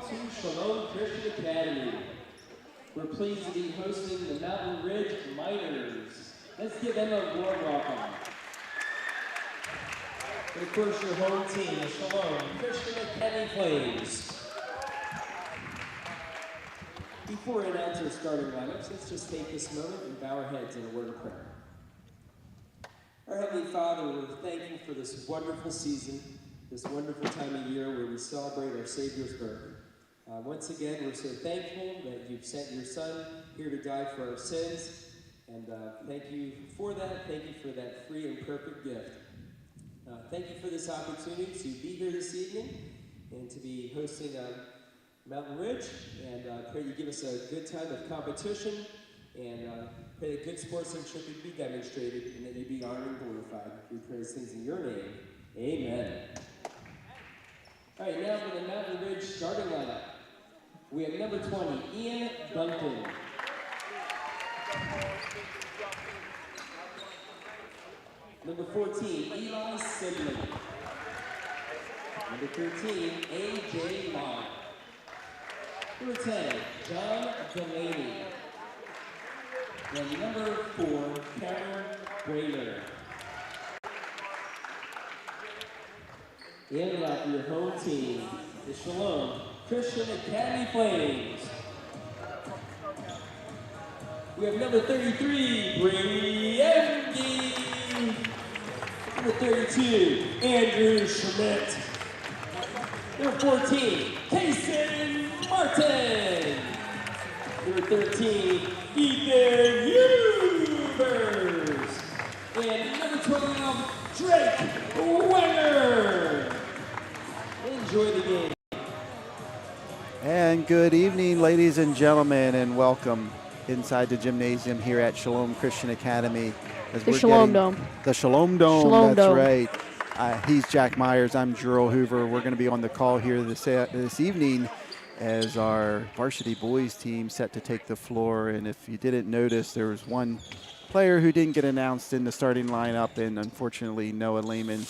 to Shalom Christian Academy. We're pleased to be hosting the Mountain Ridge Miners. Let's give them a warm welcome. And of course, your home team, the Shalom Christian Academy Flames. Before we announce our starting lineups, let's just take this moment and bow our heads in a word of prayer. Our Heavenly Father, we're thankful for this wonderful season, this wonderful time of year where we celebrate our Savior's birth. Once again, we're so thankful that you've sent your Son here to die for our sins, and thank you for that. Thank you for that free and perfect gift. Thank you for this opportunity to be here this evening and to be hosting Mountain Ridge, and pray you give us a good time of competition, and pray that good sportsmanship would be demonstrated and that you be honored and glorified. We pray these things in your name. Amen. All right, now for the Mountain Ridge starting lineup. We have number 20, Ian Duncan. Number 14, Eli Sidley. Number 13, A.J. Lott. Number 10, John Delaney. And number 4, Cameron Brader. And now for your home team, the Shalom Christian Academy Flames. We have number 33, Brady Emge. Number 32, Andrew Schmidt. Number 14, Kason Martin. Number 13, Ethan Hubers. And number 12, Drake Wenger. Enjoy the game. And good evening, ladies and gentlemen, and welcome inside the gymnasium here at Shalom Christian Academy. The Shalom Dome. The Shalom Dome, Shalom that's Dome. right. He's Jack Myers, I'm Gerald Hoover. We're going to be on the call here this evening as our varsity boys team set to take the floor. And if you didn't notice, there was one player who didn't get announced in the starting lineup, and unfortunately Noah Lehman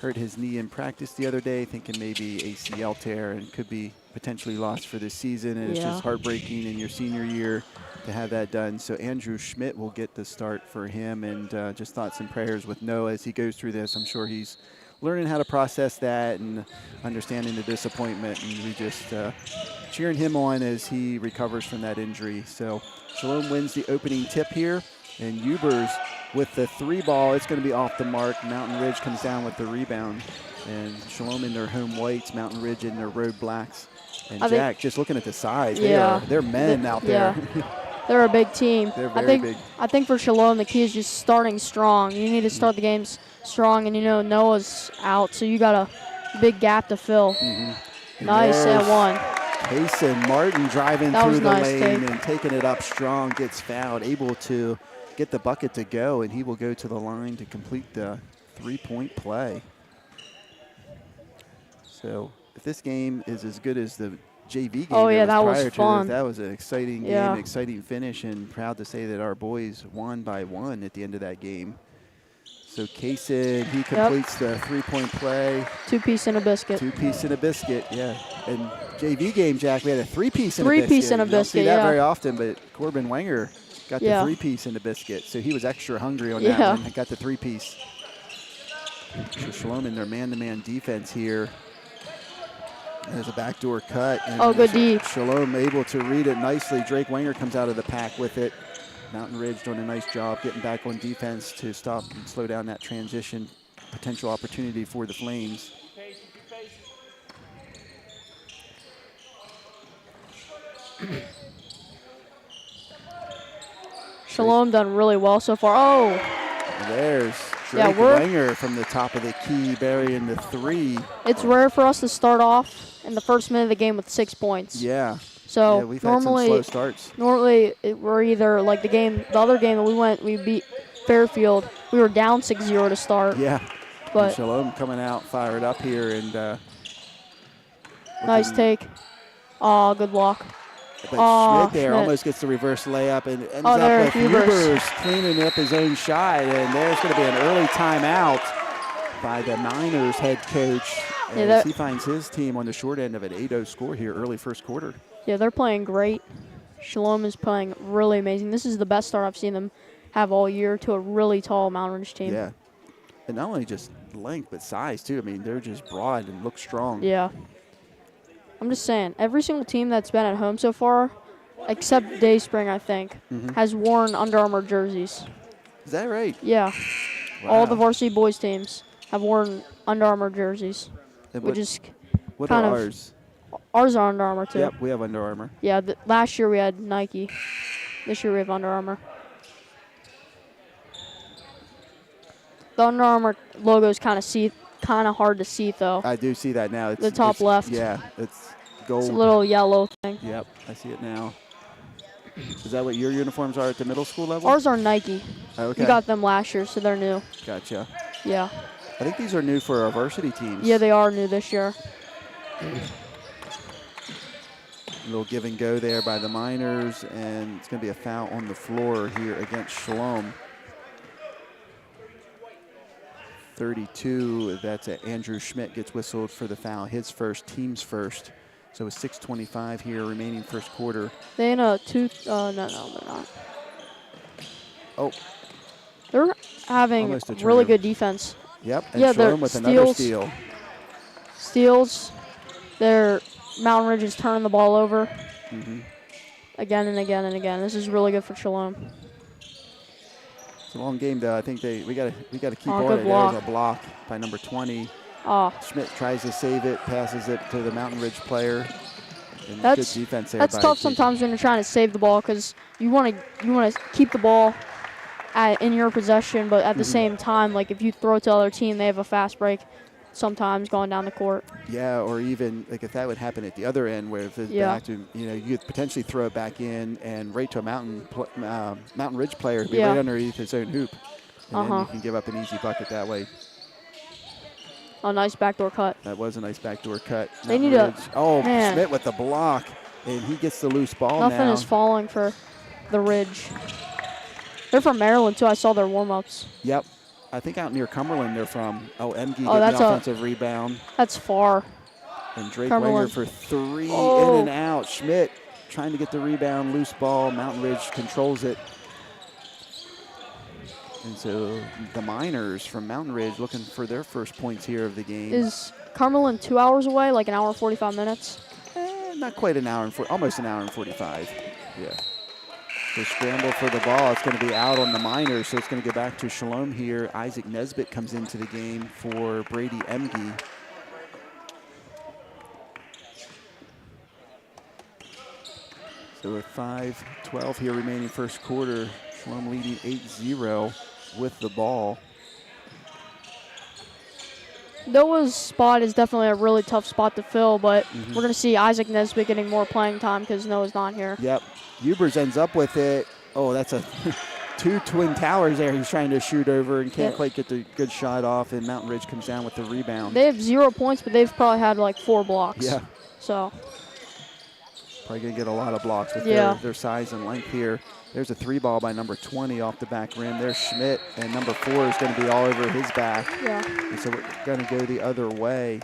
hurt his knee in practice the other day, thinking maybe ACL tear, and could be potentially lost for this season. And it's just heartbreaking in your senior year to have that done. So Andrew Schmidt will get the start for him, and just thoughts and prayers with Noah as he goes through this. I'm sure he's learning how to process that and understanding the disappointment, and we just cheering him on as he recovers from that injury. So Shalom wins the opening tip here, and Hubers with the 3 ball, it's going to be off the mark. Mountain Ridge comes down with the rebound, and Shalom in their home whites, Mountain Ridge in their road blacks. And Jack, just looking at the size, they're men out there. They're a big team. They're very big. I think for Shalom, the key is just starting strong. You need to start the games strong, and you know Noah's out, so you got a big gap to fill. Nice at one. Kason Martin driving through the lane and taking it up strong, gets fouled, able to get the bucket to go, and he will go to the line to complete the 3-point play. So if this game is as good as the JV game that was fun. That was an exciting game, exciting finish, and proud to say that our boys won by 1 at the end of that game. So Kason, he completes the 3-point play. 2-piece and a biscuit. 2-piece and a biscuit, yeah. And JV game, Jack, we had a 3-piece and a biscuit. 3-piece and a biscuit, you don't see that very often, but Corbin Wenger got the 3-piece and a biscuit. So he was extra hungry on that one. He got the 3-piece. So Shalom in their man-to-man defense here. There's a backdoor cut. And good D. Shalom able to read it nicely. Drake Wenger comes out of the pack with it. Mountain Ridge doing a nice job getting back on defense to stop and slow down that transition. Potential opportunity for the Flames. Shalom done really well so far. There's Drake Wenger from the top of the key, burying the 3. It's rare for us to start off in the first minute of the game with 6 points. Yeah. So we've had some slow starts. Normally we're either like the other game that we beat Fairfield, we were down 6-0 to start. Yeah. But and Shalom coming out fired up here, and nice take. Good block. But Schmidt there almost gets the reverse layup and ends up with Hubers cleaning up his own shot. And there's going to be an early timeout by the Miners head coach as he finds his team on the short end of an 8-0 score here early first quarter. Yeah, they're playing great. Shalom is playing really amazing. This is the best start I've seen them have all year to a really tall Mountain Ridge team. Yeah. And not only just length, but size, too. I mean, they're just broad and look strong. Yeah. I'm just saying, every single team that's been at home so far, except Dayspring, I think, has worn Under Armour jerseys. Is that right? Yeah. Wow. All the varsity boys teams have worn Under Armour jerseys, And which is what kind are of ours? Ours are Under Armour, too. Yep, we have Under Armour. Yeah, last year we had Nike. This year we have Under Armour. The Under Armour logo is kind of hard to see, though. I do see that now. It's, the top left. Yeah, it's gold. It's a little yellow thing. Yep, I see it now. Is that what your uniforms are at the middle school level? Ours are Nike. Okay. We got them last year, so they're new. Gotcha. Yeah. I think these are new for our varsity teams. Yeah, they are new this year. A little give and go there by the Miners, and it's going to be a foul on the floor here against Shalom. 32, that's Andrew Schmidt gets whistled for the foul, his first, team's first. So it's 6:25 here, remaining first quarter. They in a two, no, they're not. Oh. They're having really good defense. Yep, and yeah, Shalom with another steal. Steals. Their Mountain Ridge is turning the ball over again and again and again. This is really good for Shalom. It's a long game, though. I think we got to keep on good it. block. There's a block by number 20. Oh. Schmidt tries to save it, passes it to the Mountain Ridge player. And That's good defense there. That's tough sometimes when you're trying to save the ball because you want to keep the ball in your possession, but at the same time, like if you throw it to the other team, they have a fast break. Sometimes going down the court. Yeah, or even like if that would happen at the other end, where if it's back to, you could potentially throw it back in and right to a Mountain Ridge player, be right underneath his own hoop, and then you can give up an easy bucket that way. A nice backdoor cut. That was a nice backdoor cut. They need a man. Schmidt with the block, and he gets the loose ball. Nothing now. is falling for the Ridge. They're from Maryland too. I saw their warm-ups. Yep. I think out near Cumberland they're from. Emge getting that's the offensive rebound. That's far. And Drake Wenger for three, in and out. Schmidt trying to get the rebound, loose ball. Mountain Ridge controls it. And so the Miners from Mountain Ridge looking for their first points here of the game. Is Cumberland 2 hours away, like an hour and 45 minutes? Not quite an hour and almost an hour and 45. Yeah. So scramble for the ball. It's going to be out on the Miners, so it's going to go back to Shalom here. Isaac Nesbitt comes into the game for Brady Emge. So with 5:12 here remaining first quarter, Shalom leading 8-0 with the ball. Noah's spot is definitely a really tough spot to fill, but we're going to see Isaac Nesbitt getting more playing time because Noah's not here. Yep. Ubers ends up with it. Oh, that's a two twin towers there he's trying to shoot over and can't quite get the good shot off, and Mountain Ridge comes down with the rebound. They have 0 points, but they've probably had like 4 blocks. Yeah. So. Probably going to get a lot of blocks with their size and length here. There's a 3 ball by number 20 off the back rim. There's Schmidt, and number 4 is going to be all over his back. Yeah. And so we're going to go the other way.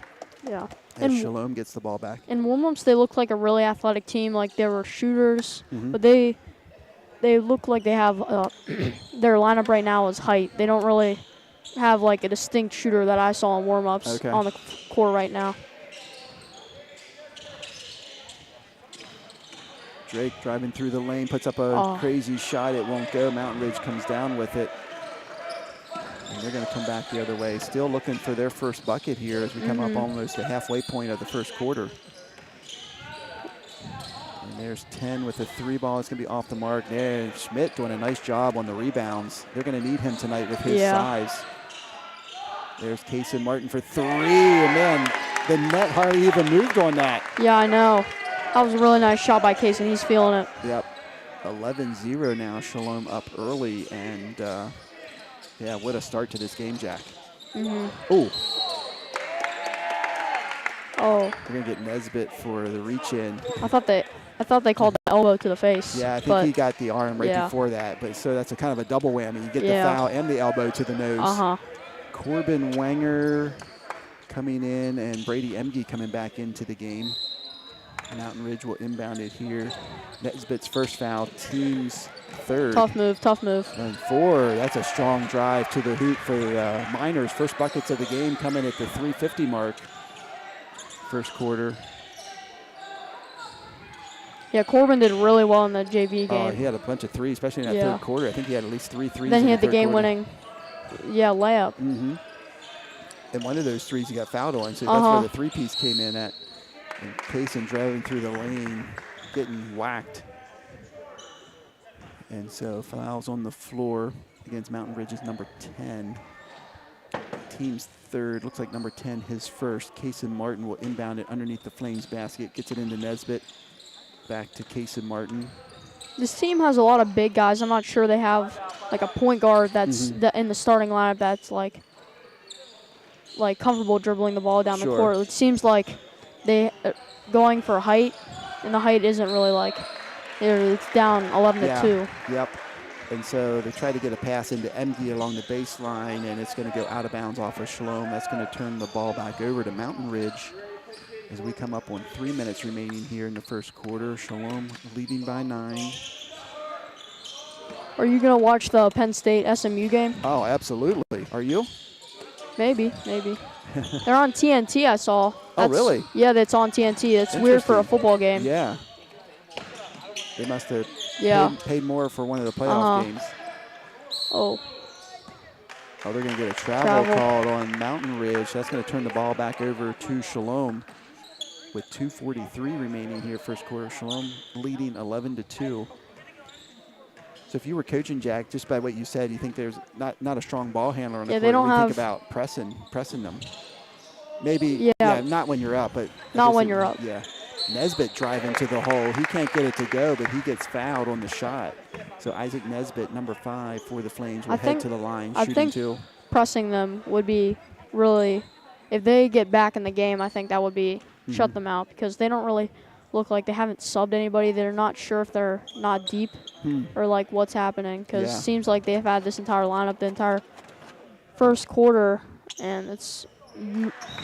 Yeah. And Shalom gets the ball back. In warm-ups, they look like a really athletic team. Like they were shooters, but they look like they have their lineup right now is height. They don't really have like a distinct shooter that I saw in warm-ups on the court right now. Drake driving through the lane, puts up a crazy shot. It won't go. Mountain Ridge comes down with it. And they're going to come back the other way. Still looking for their first bucket here as we come up almost the halfway point of the first quarter. And there's 10 with a 3 ball. It's going to be off the mark. There, Schmidt doing a nice job on the rebounds. They're going to need him tonight with his size. There's Kason Martin for 3. And man, the net hardly even moved on that. Yeah, I know. That was a really nice shot by Case, and he's feeling it. Yep. 11-0 now. Shalom up early. And, what a start to this game, Jack. Oh. We're going to get Nesbitt for the reach-in. I thought they called the elbow to the face. Yeah, I think he got the arm right before that. But so that's a kind of a double whammy. You get the foul and the elbow to the nose. Corbin Wenger coming in, and Brady Emge coming back into the game. Mountain Ridge will inbound it here. Nesbitt's first foul, team's third. Tough move, tough move. And 4, that's a strong drive to the hoop for the Miners. First buckets of the game coming at the 3:50 mark. First quarter. Yeah, Corbin did really well in the JV game. He had a bunch of threes, especially in that third quarter. I think he had at least 3 threes. Then he had the third game-winning, layup. Mm-hmm. And one of those threes he got fouled on, so that's where the three-piece came in at. And Payson driving through the lane, getting whacked. And so fouls on the floor against Mountain Ridge's number 10. Team's third, looks like number 10, his first. Kaysen Martin will inbound it underneath the Flames basket, gets it into Nesbitt. Back to Kaysen Martin. This team has a lot of big guys. I'm not sure they have like a point guard that's in the starting lineup that's like comfortable dribbling the ball down the court. It seems like they going for height, and the height isn't really like it's down 11-2. Yep. And so they try to get a pass into Emge along the baseline, and it's going to go out of bounds off of Shalom. That's going to turn the ball back over to Mountain Ridge as we come up on 3 minutes remaining here in the first quarter. Shalom leading by 9. Are you going to watch the Penn State SMU game? Oh, absolutely. Are you? Maybe. They're on TNT, I saw. Oh, really? Yeah, that's on TNT. It's weird for a football game. Yeah. They must have paid more for one of the playoff games. Oh, they're going to get a travel called on Mountain Ridge. That's going to turn the ball back over to Shalom with 2:43 remaining here first quarter. Shalom leading 11-2. So if you were coaching, Jack, just by what you said, you think there's not a strong ball handler on the court. They don't have. Think about pressing them. Maybe, not when you're up, but not when you're up. Yeah. Nesbitt driving to the hole. He can't get it to go, but he gets fouled on the shot. So Isaac Nesbitt, number 5 for the Flames, will head to the line, shooting 2. Pressing them would be really, if they get back in the game, I think that would be shut them out, because they don't really look like they haven't subbed anybody. They're not sure if they're not deep or like what's happening, because it seems like they've had this entire lineup the entire first quarter, and it's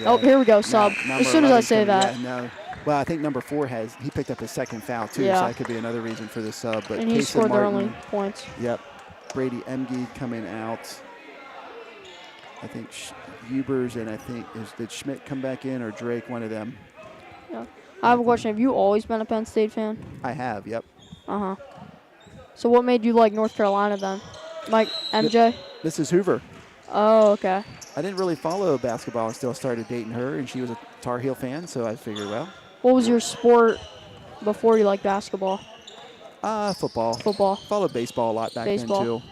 oh, here we go, sub. As soon as I say that. Well, I think number 4 he picked up his second foul too, so that could be another reason for the sub. But and he scored their only points. Yep. Brady Emge coming out. I think Hubers, and I think did Schmidt come back in, or Drake, one of them? Yeah. I have a question. Have you always been a Penn State fan? I have, yep. So what made you like North Carolina then? Mike, MJ? This is Hoover. Oh, okay. I didn't really follow basketball until I started dating her, and she was a Tar Heel fan, so I figured, well. What was your sport before you liked basketball? Football. Football. Followed baseball a lot back then, too.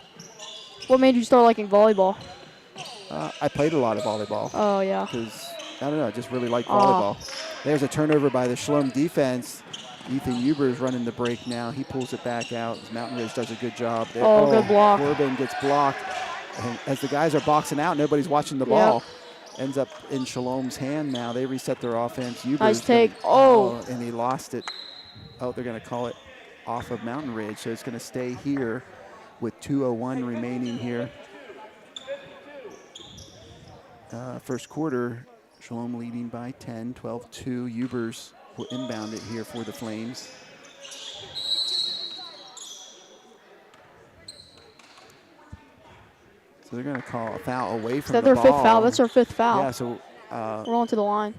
What made you start liking volleyball? I played a lot of volleyball. Oh, yeah. Because, I don't know, I just really like volleyball. There's a turnover by the Shalom defense. Ethan Hubers running the break now. He pulls it back out. Mountain Ridge does a good job there. Good block. Corbin gets blocked. And as the guys are boxing out, nobody's watching the ball. Ends up in Shalom's hand now. They reset their offense. Hubers nice take. And he lost it. Oh, they're going to call it off of Mountain Ridge. So it's going to stay here with 2:01 remaining here. First quarter, Shalom leading by 10, 12-2. Hubers will inbound it here for the Flames. So they're going to call a foul away from the ball. Is that their 5th foul? That's our 5th foul. Yeah, so we're on to the line.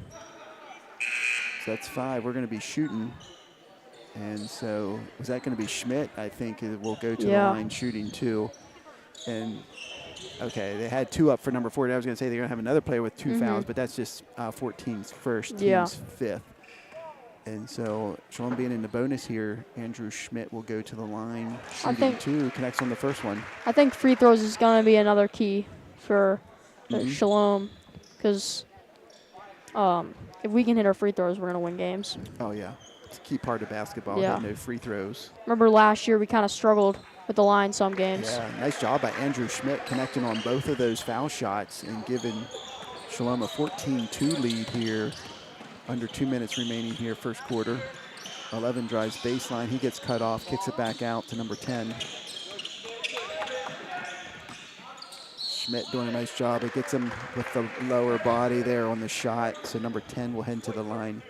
So that's 5. We're going to be shooting. And so was that going to be Schmidt? I think it will go to the line shooting 2. And, okay, they had 2 up for number 4. I was going to say they're going to have another player with 2 fouls, but that's just 14's first, team's 5th. And so Shalom being in the bonus here, Andrew Schmidt will go to the line, shooting 2, connects on the first one. I think free throws is going to be another key for Shalom, because if we can hit our free throws, we're going to win games. Oh, yeah. It's a key part of basketball, hitting no free throws. Remember last year we kind of struggled with the line some games. Yeah, nice job by Andrew Schmidt connecting on both of those foul shots and giving Shalom a 14-2 lead here. Under 2 minutes remaining here, first quarter. 11 drives baseline. He gets cut off, kicks it back out to number 10. Schmidt doing a nice job. It gets him with the lower body there on the shot. So number 10 will head to the line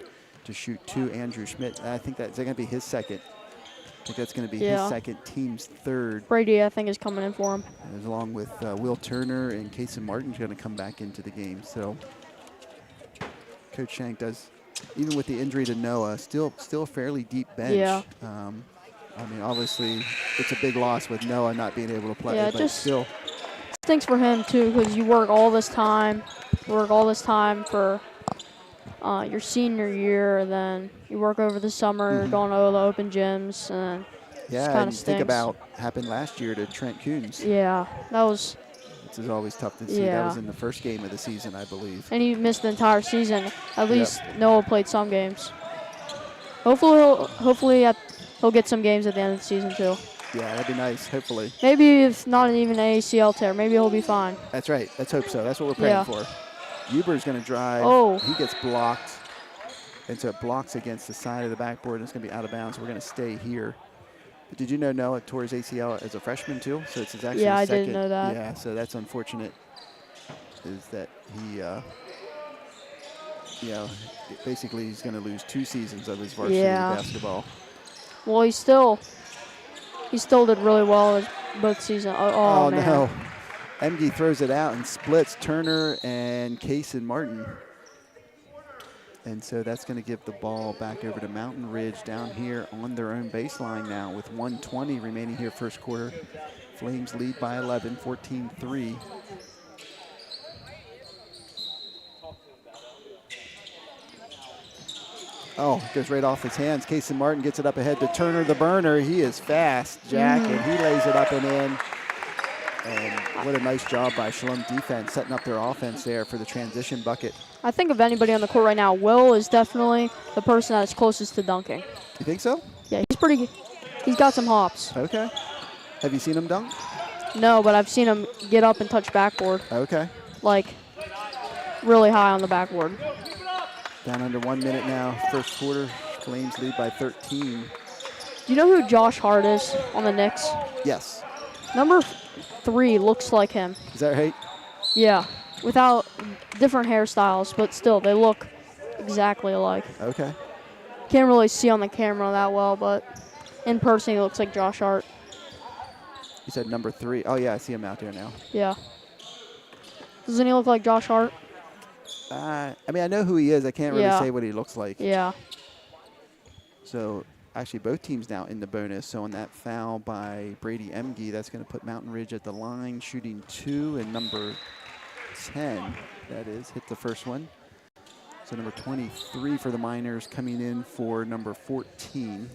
to shoot 2. Andrew Schmidt. I think that's going to be his second. I think that's going to be his second, team's third. Brady, I think, is coming in for him. As along with Will Turner and Kason Martin's going to come back into the game. So Coach Shank does, even with the injury to Noah, still a fairly deep bench. Yeah. I mean, obviously, it's a big loss with Noah not being able to play, Yeah, but just still. Stinks for him, too, because you work all this time for your senior year, and then you work over the summer, going to all the open gyms, and yeah, and think about happened last year to Trent Coons. Yeah, that was. This is always tough to see. That was in the first game of the season, I believe. And he missed the entire season. At least Noah played some games. Hopefully he'll get some games at the end of the season too. Yeah, that'd be nice. Hopefully. Maybe if not even an ACL tear, maybe he'll be fine. That's right. Let's hope so. That's what we're praying for. Huber's going to drive. Oh. He gets blocked. And so it blocks against the side of the backboard, and it's going to be out of bounds. So we're going to stay here. But did you know Noah tore his ACL as a freshman too? So it's his actually I second. didn't know that. Yeah, so that's unfortunate. Is that he, basically he's going to lose 2 seasons of his varsity basketball. Well, he still did really well in both seasons. Oh man. No. MD throws it out and splits Turner and Kason Martin. And so that's going to give the ball back over to Mountain Ridge down here on their own baseline now with 1:20 remaining here first quarter. Flames lead by 11, 14-3. Oh, goes right off his hands. Kason Martin gets it up ahead to Turner, the burner. He is fast, Jack, and he lays it up and in. And what a nice job by Shalom defense, setting up their offense there for the transition bucket. I think of anybody on the court right now, Will is definitely the person that's closest to dunking. You think so? Yeah, he's pretty good. He's got some hops. Okay. Have you seen him dunk? No, but I've seen him get up and touch backboard. Okay. Like, really high on the backboard. Down under 1 minute now, first quarter. Flames lead by 13. Do you know who Josh Hart is on the Knicks? Yes. Number 3 looks like him. Is that right? Yeah, without different hairstyles, but still, they look exactly alike. Okay. Can't really see on the camera that well, but in person, he looks like Josh Hart. You said number 3. Oh, yeah, I see him out there now. Yeah. Doesn't he look like Josh Hart? I mean, I know who he is. I can't really say what he looks like. Yeah. So, actually, both teams now in the bonus. So, on that foul by Brady Emge, that's going to put Mountain Ridge at the line, shooting 2, and number 10, that is, hit the first one. So, number 23 for the Miners coming in for number 14.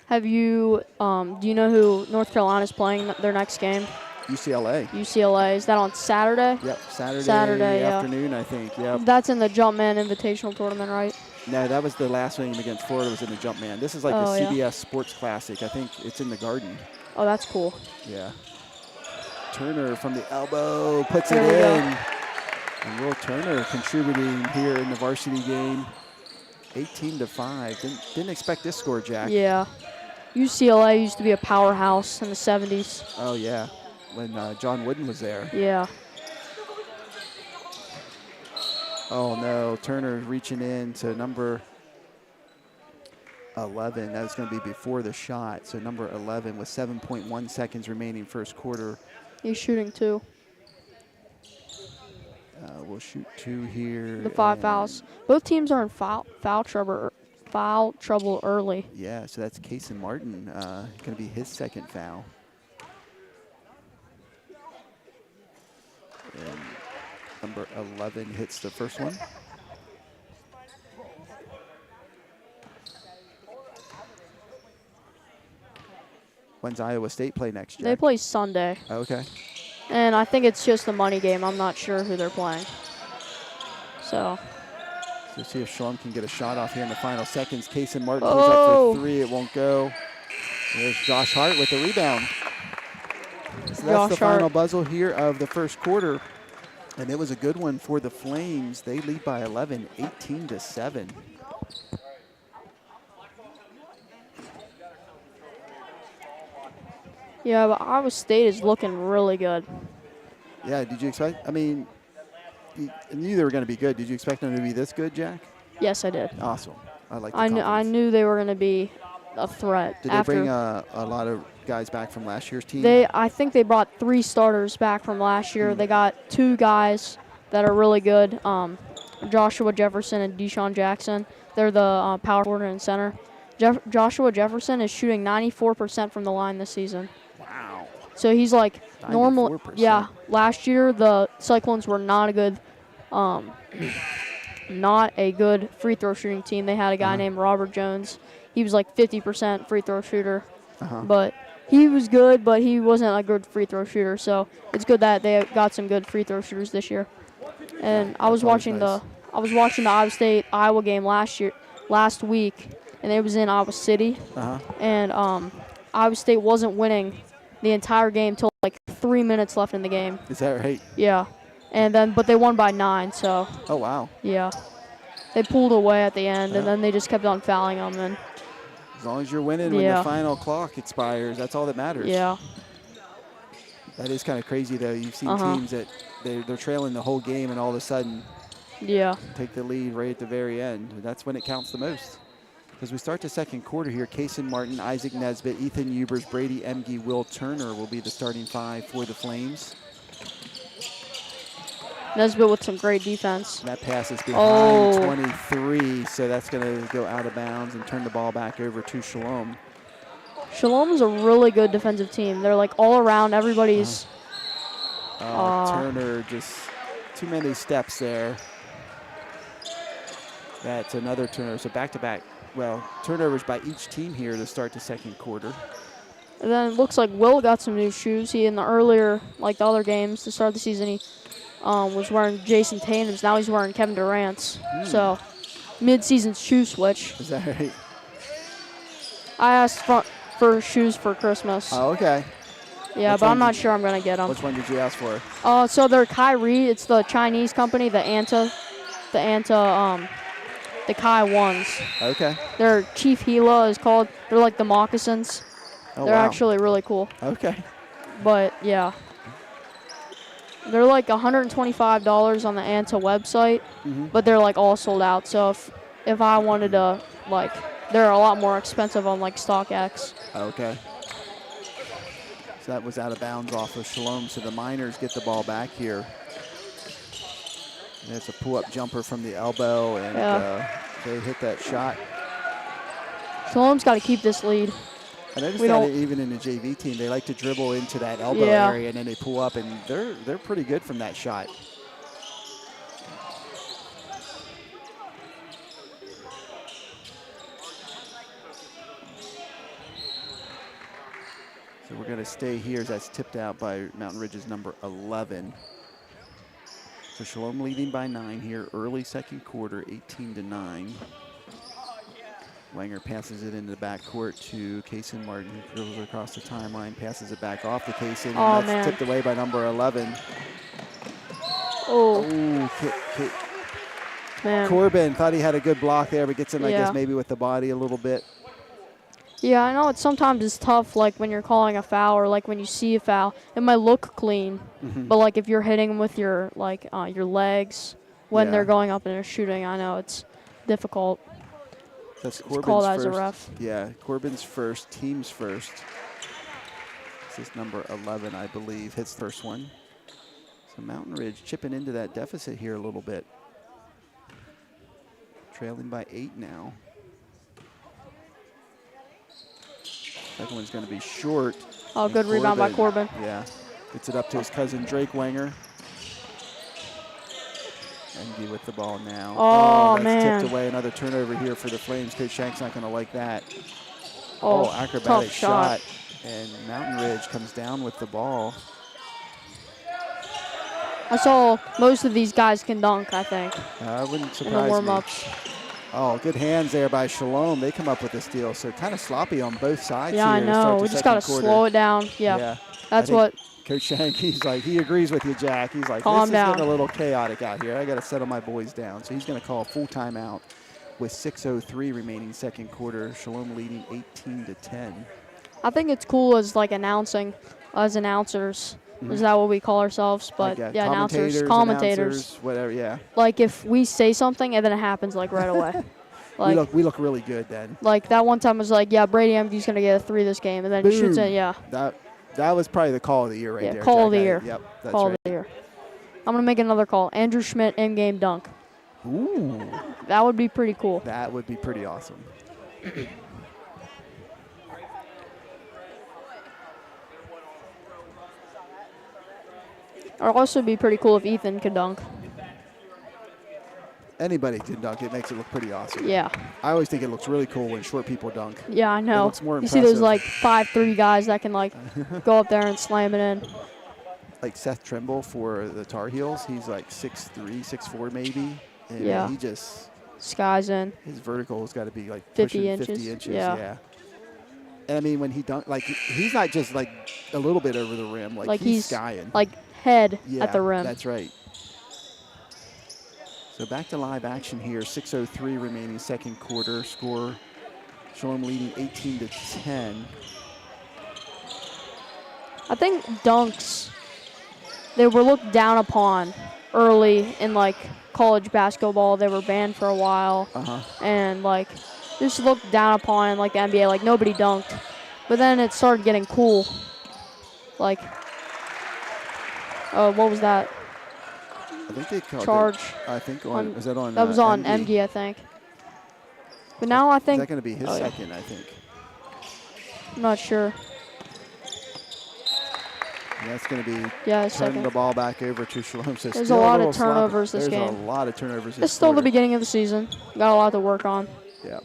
Have you, do you know who North Carolina's playing their next game? UCLA. UCLA. Is that on Saturday? Yep, Saturday afternoon, I think. Yep. That's in the Jumpman Invitational Tournament, right? No, that was the last game against Florida was in the Jumpman. This is like the CBS Sports Classic. I think it's in the Garden. Oh, that's cool. Yeah. Turner from the elbow puts it in. And Will Turner contributing here in the varsity game. 18-5. Didn't expect this score, Jack. Yeah. UCLA used to be a powerhouse in the 70s. Oh, yeah. When John Wooden was there. Yeah. Oh, no. Turner reaching in to number 11. That was going to be before the shot. So number 11 with 7.1 seconds remaining first quarter. He's shooting 2. We'll shoot 2 here. The 5 fouls. Both teams are in foul trouble early. Yeah, so that's Kason Martin. Going to be his second foul. And number 11 hits the first one. When's Iowa State play next year? They play Sunday. Okay. And I think it's just a money game. I'm not sure who they're playing. So let's see if Shalom can get a shot off here in the final seconds. Kason Martin goes up for 3. It won't go. There's Josh Hart with the rebound. So that's the final buzzer here of the first quarter. And it was a good one for the Flames. They lead by 11, 18-7. Yeah, but Iowa State is looking really good. Yeah, did you expect? I mean, you knew they were going to be good. Did you expect them to be this good, Jack? Yes, I did. Awesome. I like the I confidence. knew they were going to be a threat. Did they bring a lot of guys back from last year's team? I think they brought 3 starters back from last year. They got 2 guys that are really good. Joshua Jefferson and Deshaun Jackson. They're the power forward and center. Joshua Jefferson is shooting 94% from the line this season. Wow. So he's like normal. 94%. Yeah, last year the Cyclones were not a good free throw shooting team. They had a guy named Robert Jones. He was like 50% free throw shooter, but he was good, but he wasn't a good free throw shooter. So it's good that they got some good free throw shooters this year. And I was watching nice. the Iowa State Iowa game last week, and it was in Iowa City. And Iowa State wasn't winning the entire game till like 3 minutes left in the game. Is that right? Yeah, but they won by 9. So. Oh wow. Yeah, they pulled away at the end, and then they just kept on fouling them. And as long as you're winning when the final clock expires, that's all that matters. Yeah. That is kind of crazy, though. You've seen teams that they're trailing the whole game, and all of a sudden, take the lead right at the very end. That's when it counts the most. As we start the second quarter here, Kaysen Martin, Isaac Nesbitt, Ethan Ubers, Brady Emge, Will Turner will be the starting 5 for the Flames. Nesbitt with some great defense. That pass is behind 23, so that's going to go out of bounds and turn the ball back over to Shalom. Shalom is a really good defensive team. They're like all around. Everybody's. Turner just too many steps there. That's another turnover. So back-to-back, turnovers by each team here to start the second quarter. And then it looks like Will got some new shoes. He in the earlier, like the other games to start the season, he was wearing Jason Tatum's. Now he's wearing Kevin Durant's. So mid-season shoe switch. Is that right? I asked for shoes for Christmas. Oh, okay. Yeah, but I'm not sure I'm going to get them. Which one did you ask for? So they're Kyrie. It's the Chinese company, the Kai ones. Okay. Their Chief Gila is called. They're like the moccasins. Oh, they're actually really cool. Okay. But, yeah. They're like $125 on the Anta website, but they're like all sold out. So if I wanted to, like, they're a lot more expensive on like StockX. Okay. So that was out of bounds off of Shalom. So the Miners get the ball back here. And it's a pull-up jumper from the elbow, and they hit that shot. Shalom's got to keep this lead. I noticed that even in the JV team, they like to dribble into that elbow area, and then they pull up, and they're pretty good from that shot. So we're going to stay here as that's tipped out by Mountain Ridge's number 11. So Shalom leading by 9 here, early second quarter, 18-9. Wenger passes it into the backcourt to Kaysen Martin, who dribbles across the timeline, passes it back off to Kaysen, and that's tipped away by number 11. Man. Corbin thought he had a good block there, but gets him, I guess, maybe with the body a little bit. Yeah, I know sometimes it's tough, like when you're calling a foul or like when you see a foul. It might look clean, but like if you're hitting them with your your legs when they're going up and they're shooting, I know it's difficult. That's Corbin's called first. As a ref. Yeah, Corbin's first, team's first. This is number 11, I believe, hits the first one. So Mountain Ridge chipping into that deficit here a little bit. Trailing by 8 now. Second one's going to be short. Oh, good rebound by Corbin. Yeah, gets it up to his cousin Drake Wenger. Emge with the ball now. Oh, that's man. tipped away. Another turnover here for the Flames. Coach Shank's not going to like that. tough Acrobatic shot. And Mountain Ridge comes down with the ball. I saw most of these guys can dunk, I think. Wouldn't surprise in the warm-ups. Oh, good hands there by Shalom. They come up with a steal. So kind of sloppy on both sides here. Yeah, I know. We just got to slow it down. Yeah. That's what. Coach Shank, he's like, he agrees with you, Jack. He's like, Calm this down. is getting a little chaotic out here. I got to settle my boys down. So he's going to call a full timeout with 6:03 remaining second quarter. Shalom leading 18-10. I think it's cool as like announcing, as announcers. Is that what we call ourselves? But Like, yeah, announcers, announcers, whatever. Yeah. Like if we say something and then it happens like right away. Like we look really good then. like that one time was like, yeah, Brady MV's gonna get a 3 this game, and then he shoots Boom. it. Yeah. That was probably the call of the year right there. Call of the Jack. year. Yep, that's Call right. of the year. I'm gonna make another call. Andrew Schmidt in-game dunk. Ooh. That would be pretty cool. That would be pretty awesome. It would also be pretty cool if Ethan could dunk. Anybody can dunk. It makes it look pretty awesome. Yeah. I always think it looks really cool when short people dunk. Yeah, I know. It looks more you impressive. see those like 5'3" guys that can like go up there and slam it in. Like Seth Trimble for the Tar Heels, he's like 6'3", 6'4" maybe. And Yeah. he just Skies in. his vertical has got to be like 50 pushing inches. 50 inches. Yeah. And I mean, when he dunk, like he's not just like a little bit over the rim. Like he's skying. Like head Yeah, at the rim. That's right. So back to live action here. 6:03 remaining second quarter. Score: Shalom leading 18-10. I think dunks, they were looked down upon early in like college basketball. They were banned for a while, and like just looked down upon in like the NBA. Like nobody dunked, but then it started getting cool. Like, what was that? I think they called Charge. I think was that on? That was on MD? MD, I think. But now I think. Is that going to be his second? I think. I'm not sure. And that's going to be turning second. The ball back over to Shalom. So there's a lot of turnovers this game. There's a lot of turnovers. It's still the beginning of the season. Got a lot to work on. Yeah.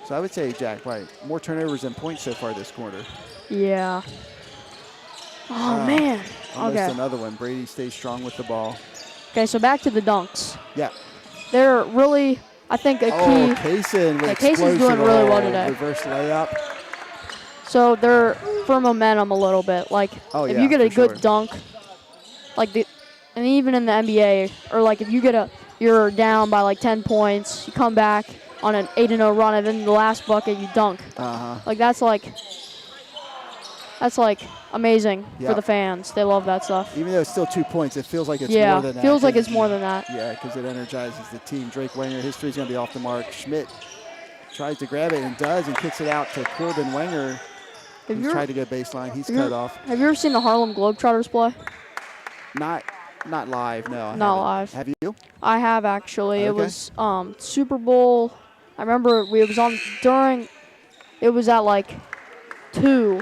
So I would say, Jack, right, more turnovers than points so far this quarter. Yeah. Oh, man. Almost another one. Brady stays strong with the ball. Okay, so back to the dunks. Yeah. They're really, I think, a key. Oh, Kaysen with Kaysen's doing really well today. Reverse layup. So they're for momentum a little bit. Like, if you get a good dunk, like and even in the NBA, or like if you get you're down by like 10 points, you come back on an 8-0 run, and then the last bucket you dunk. Like that's like amazing for the fans. They love that stuff. Even though it's still 2 points, it feels like it's more than that. Feels like it's more than that. Yeah, because it energizes the team. Drake Wenger, his three's going to be off the mark. Schmidt tries to grab it and does, and kicks it out to Corbin Wenger. He's tried to go baseline. He's cut off. Have you ever seen the Harlem Globetrotters play? Not live, no. Not live. Have you? I have actually. Okay. It was Super Bowl. I remember it was on during. It was at like 2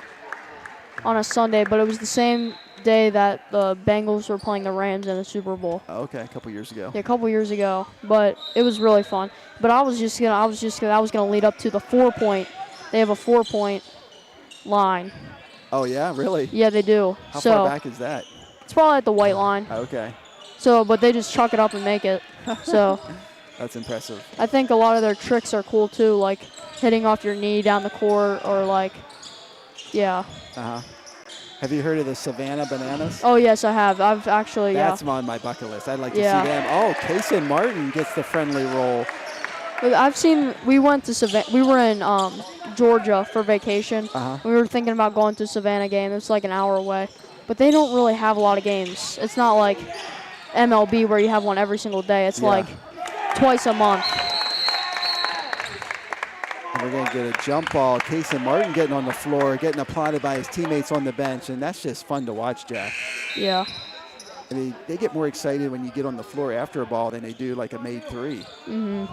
on a Sunday, but it was the same day that the Bengals were playing the Rams in the Super Bowl. Oh, okay, a couple years ago. Yeah, a couple years ago, but it was really fun. But I was gonna lead up to the 4-point. They have a 4-point line. Oh yeah, really? Yeah, they do. How far back is that? It's probably at the white line. Okay. So, but they just chuck it up and make it. So. That's impressive. I think a lot of their tricks are cool too, like hitting off your knee down the court, or like, yeah. Have you heard of the Savannah Bananas? Oh yes, I have. I've actually. That's on my bucket list. I'd like to see them. Oh, Kaysen Martin gets the friendly roll. I've seen. We went to Savannah. We were in Georgia for vacation. We were thinking about going to Savannah game. It's like an hour away, but they don't really have a lot of games. It's not like MLB where you have one every single day. It's like twice a month. And we're going to get a jump ball. Kaysen Martin getting on the floor, getting applauded by his teammates on the bench, and that's just fun to watch, Jack. Yeah. I mean, they get more excited when you get on the floor after a ball than they do like a made three. And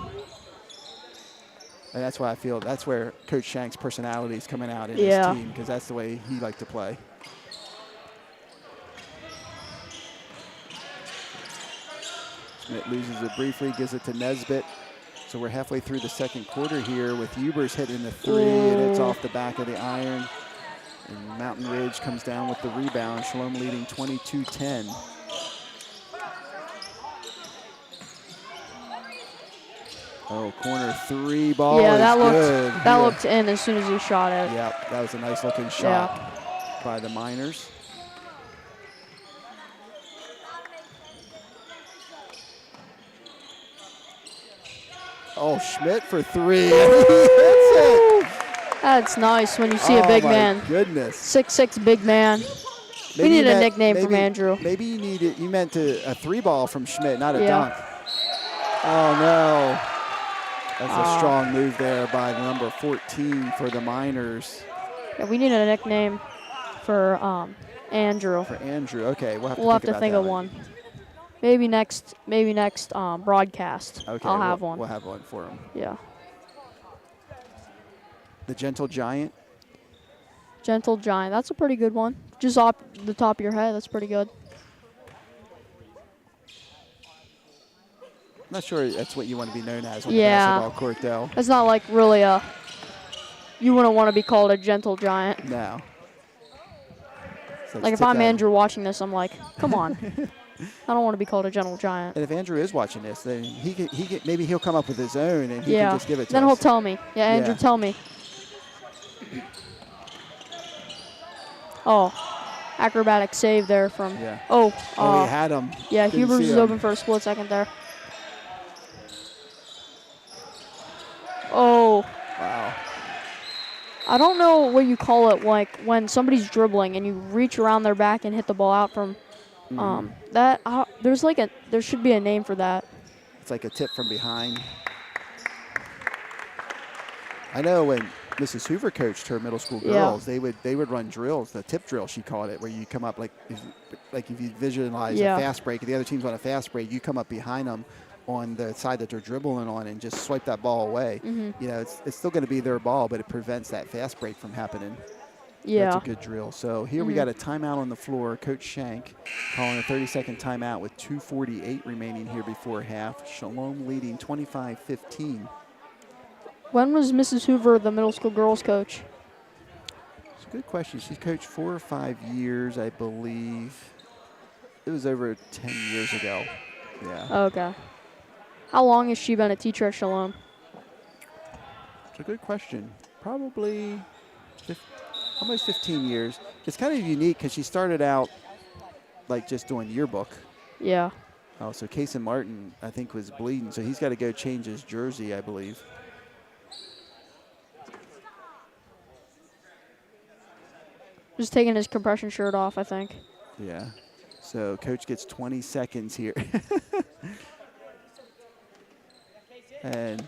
that's why I feel that's where Coach Shank's personality is coming out in his team, because that's the way he liked to play. Schmidt loses it briefly, gives it to Nesbitt. So we're halfway through the second quarter here with Ubers hitting the three, and it's off the back of the iron. And Mountain Ridge comes down with the rebound. Shalom leading 22-10. Oh, corner three ball is good. That looked in as soon as he shot it. Yep, that was a nice looking shot by the Miners. Oh, Schmidt for 3. He hits it. That's nice when you see a big man. Oh, my goodness. 6'6" big man. We need a nickname from Andrew. Maybe you meant a 3-ball from Schmidt, not a dunk. Oh, no. That's a strong move there by the number 14 for the Miners. Yeah, we need a nickname for Andrew. For Andrew, okay. We'll have to think of one. Maybe next broadcast. Okay, I'll have one. We'll have one for him. Yeah. The Gentle Giant. Gentle Giant. That's a pretty good one. Just off the top of your head, that's pretty good. I'm not sure that's what you want to be known as on the basketball court, though. It's not like really you wouldn't want to be called a Gentle Giant. No. So like if I'm Andrew watching this, I'm like, come on. I don't want to be called a Gentle Giant. And if Andrew is watching this, then maybe he'll come up with his own and he can just give it to us. Then he'll tell me. Yeah, Andrew, tell me. Oh, acrobatic save there from. Yeah. Oh, he had him. Yeah, Hubers is open for a split second there. Oh. Wow. I don't know what you call it, like when somebody's dribbling and you reach around their back and hit the ball out from that. There should be a name for that. It's like a tip from behind. I know when Mrs. Hoover coached her middle school girls, they would run drills, the tip drill she called it, where you come up if you visualize a fast break, and the other team's on a fast break, you come up behind them on the side that they're dribbling on and just swipe that ball away. You know, it's still going to be their ball, but it prevents that fast break from happening. Yeah. That's a good drill. So here we got a timeout on the floor. Coach Shank calling a 30-second timeout with 2:48 remaining here before half. Shalom leading 25-15. When was Mrs. Hoover the middle school girls coach? It's a good question. She's coached 4 or 5 years, I believe. It was over 10 years ago. Yeah. Okay. How long has she been a teacher at Shalom? It's a good question. Probably almost 15 years. It's kind of unique because she started out like just doing yearbook. Yeah. Oh, so Kason Martin, I think, was bleeding, so he's got to go change his jersey, I believe. Just taking his compression shirt off, I think. Yeah. So coach gets 20 seconds here. And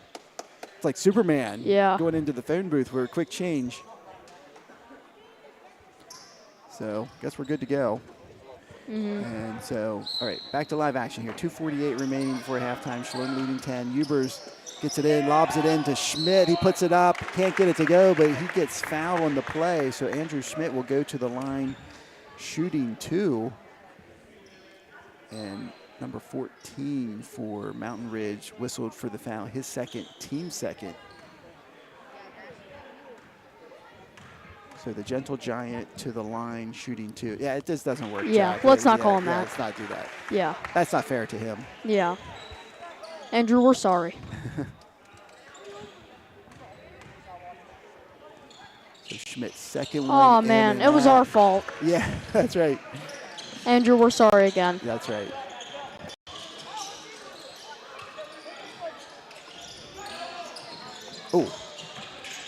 it's like Superman going into the phone booth for a quick change. So guess we're good to go. And so, all right, back to live action here. 2:48 remaining before halftime. Shalom leading 10. Ubers gets it in, lobs it in to Schmidt. He puts it up, can't get it to go, but he gets fouled on the play. So Andrew Schmidt will go to the line shooting 2. And number 14 for Mountain Ridge whistled for the foul, his second, team second. So the Gentle Giant to the line shooting 2. Yeah, it just doesn't work. Yeah, Jack. let's not call him that. Let's not do that. Yeah. That's not fair to him. Yeah. Andrew, we're sorry. So Schmidt's second one. Oh, man, it was our fault. Yeah, that's right. Andrew, we're sorry again. That's right. Oh,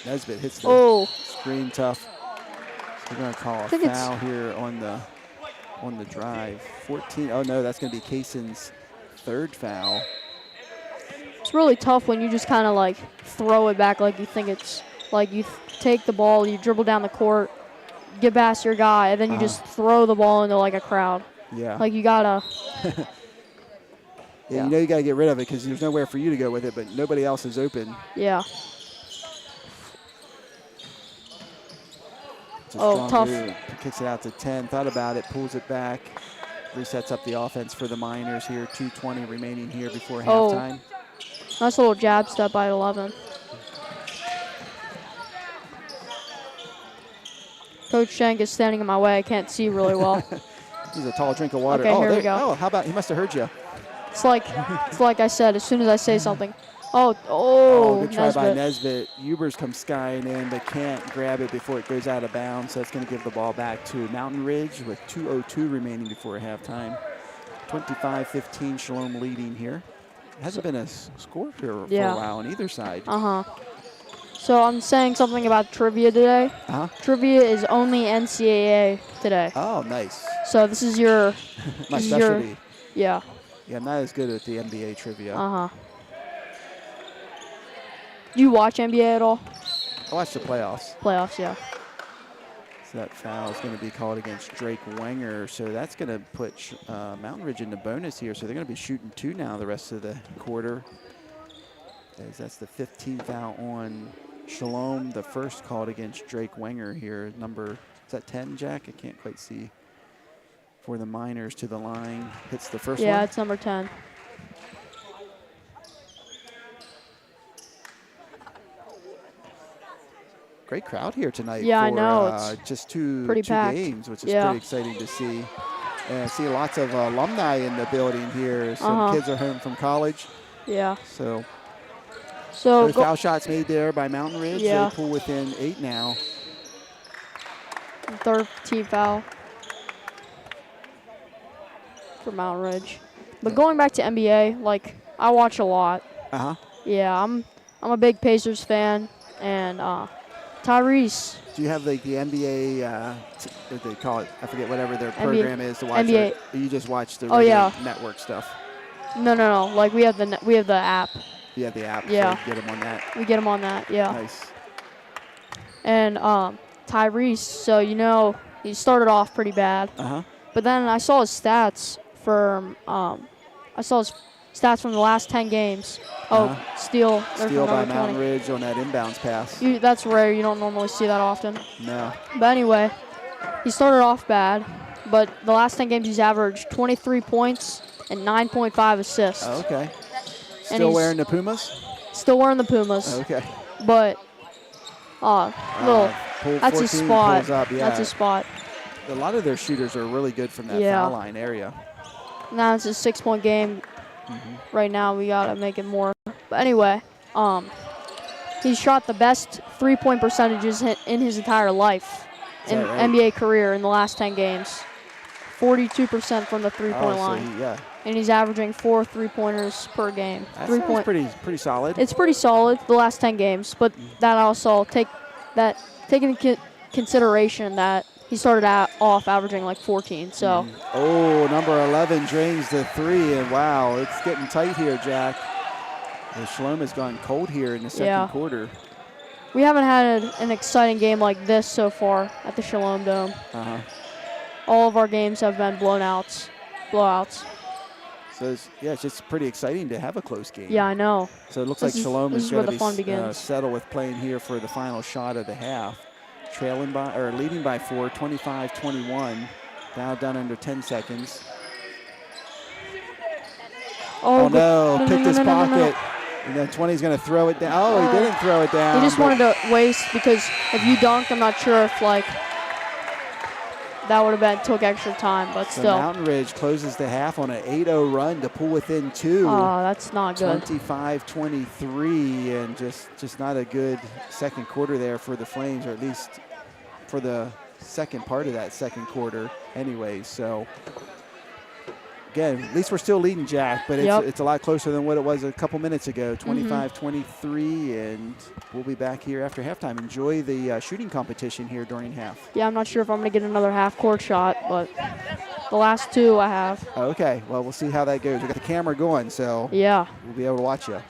Nesbitt hits the screen tough. So we're going to call a foul here on the drive. 14. Oh no, that's going to be Kason's third foul. It's really tough when you just kind of like throw it back like you think it's like you take the ball, you dribble down the court, get past your guy, and then you just throw the ball into like a crowd. Yeah. Like you gotta. Yeah, you know you got to get rid of it because there's nowhere for you to go with it, but nobody else is open. Yeah. Tough. Move. Kicks it out to 10. Thought about it, pulls it back, resets up the offense for the Miners here. 2:20 remaining here before halftime. Nice little jab step by 11. Coach Shank is standing in my way. I can't see really well. He's a tall drink of water. Okay, here we go. Oh, how about he must have heard you. It's like I said. As soon as I say something, good try by Nesbitt. Ubers comes skying in, but can't grab it before it goes out of bounds. So that's going to give the ball back to Mountain Ridge with 2:02 remaining before halftime. 25-15, Shalom leading here. Hasn't been a score for Yeah. a while on either side. So I'm saying something about trivia today. Trivia is only NCAA today. Oh, nice. So this is your My this is specialty. yeah. Yeah, I'm not as good at the NBA trivia. Do you watch NBA at all? I watched the playoffs. Playoffs, yeah. So that foul is going to be called against Drake Wenger. So that's going to put Mountain Ridge in the bonus here. So they're going to be shooting 2 now the rest of the quarter. As that's the 15th foul on Shalom. The first called against Drake Wenger here. Number, is that 10, Jack? I can't quite see. For the Miners to the line. Hits the first one. Yeah, it's number 10. Great crowd here tonight. Yeah, for, I know. It's just two packed. games, which is pretty exciting to see. And I see lots of alumni in the building here. Some kids are home from college. Yeah. So foul shots made there by Mountain Ridge. Yeah. They pull within 8 now. Third team foul for Mountain Ridge. But going back to NBA, like I watch a lot. Yeah, I'm a big Pacers fan, and Tyrese. Do you have like the NBA, what they call it? I forget whatever their program is to watch. NBA. Or you just watch the regular network stuff? No. Like we have the app. You have the app. Yeah. So you get them on that. We get them on that. Yeah. Nice. And Tyrese, so he started off pretty bad. But then I saw his stats from from the last 10 games. Steal by Mountain Ridge on that inbounds pass. That's rare. You don't normally see that often. No. But anyway, he started off bad, but the last 10 games he's averaged 23 points and 9.5 assists. Oh, okay. Still wearing the Pumas? Still wearing the Pumas. Okay. But that's his spot. That's his spot. A lot of their shooters are really good from that foul line area. Now it's a 6-point game. Right now we gotta make it more. But anyway, he shot the best 3-point percentages in his entire life in NBA career in the last 10 games. 42% from the 3-point line. And he's averaging 4 3-pointers per game. That sounds pretty solid. It's pretty solid the last 10 games, but that also take into consideration that he started off averaging like 14. So. Number 11 drains the 3, and wow, it's getting tight here, Jack. The Shalom has gone cold here in the second quarter. We haven't had an exciting game like this so far at the Shalom Dome. All of our games have been blowouts. So it's just pretty exciting to have a close game. Yeah, I know. So it looks like Shalom is going to be settled with playing here for the final shot of the half. Leading by 4, 25-21. Now down under 10 seconds. Oh no, picked his pocket. And then 20's going to throw it down. Oh, he didn't throw it down. He just wanted to waste, because if you dunked, I'm not sure if that would have took extra time, but still. Mountain Ridge closes the half on an 8-0 run to pull within 2. Oh, that's not good. 25-23, and just not a good second quarter there for the Flames, or at least for the second part of that second quarter anyway. So again, at least we're still leading, Jack, but it's a lot closer than what it was a couple minutes ago. 25-23, and we'll be back here after halftime. Enjoy the shooting competition here during half. Yeah, I'm not sure if I'm going to get another half-court shot, but the last 2 I have. Okay, well, we'll see how that goes. We got the camera going, so we'll be able to watch you.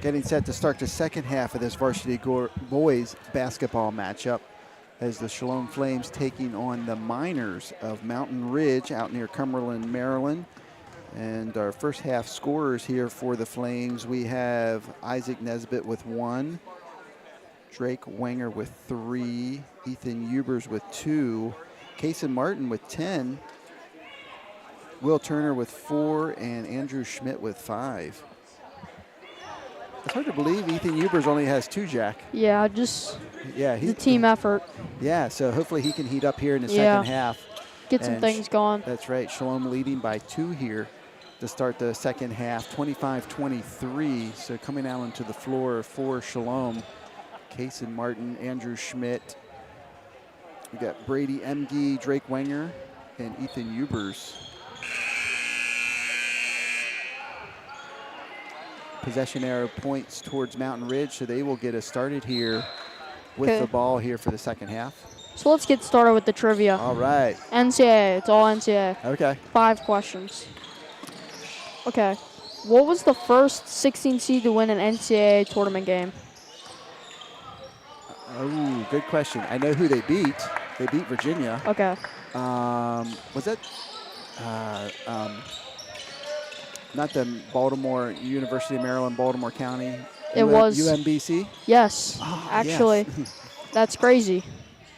Getting set to start the second half of this varsity boys basketball matchup as the Shalom Flames taking on the Miners of Mountain Ridge out near Cumberland, Maryland. And our first half scorers here for the Flames, we have Isaac Nesbitt with 1, Drake Wenger with 3, Ethan Ubers with 2, Kason Martin with 10, Will Turner with 4, and Andrew Schmidt with 5. It's hard to believe Ethan Ubers only has 2, Jack. Yeah, just the team effort. Yeah, so hopefully he can heat up here in the second half. Get some things going. That's right. Shalom leading by 2 here to start the second half, 25-23. So coming out onto the floor for Shalom, Kason Martin, Andrew Schmidt. We got Brady Emge, Drake Wenger, and Ethan Ubers. Possession arrow points towards Mountain Ridge, so they will get us started here with the ball here for the second half. So let's get started with the trivia. All right. NCAA, it's all NCAA. Okay. 5 questions. Okay. What was the first 16 seed to win an NCAA tournament game? Oh, good question. I know who they beat. They beat Virginia. Okay. Was that not the Baltimore, University of Maryland, Baltimore County? It was. UMBC? Yes. Oh, actually, yes. That's crazy.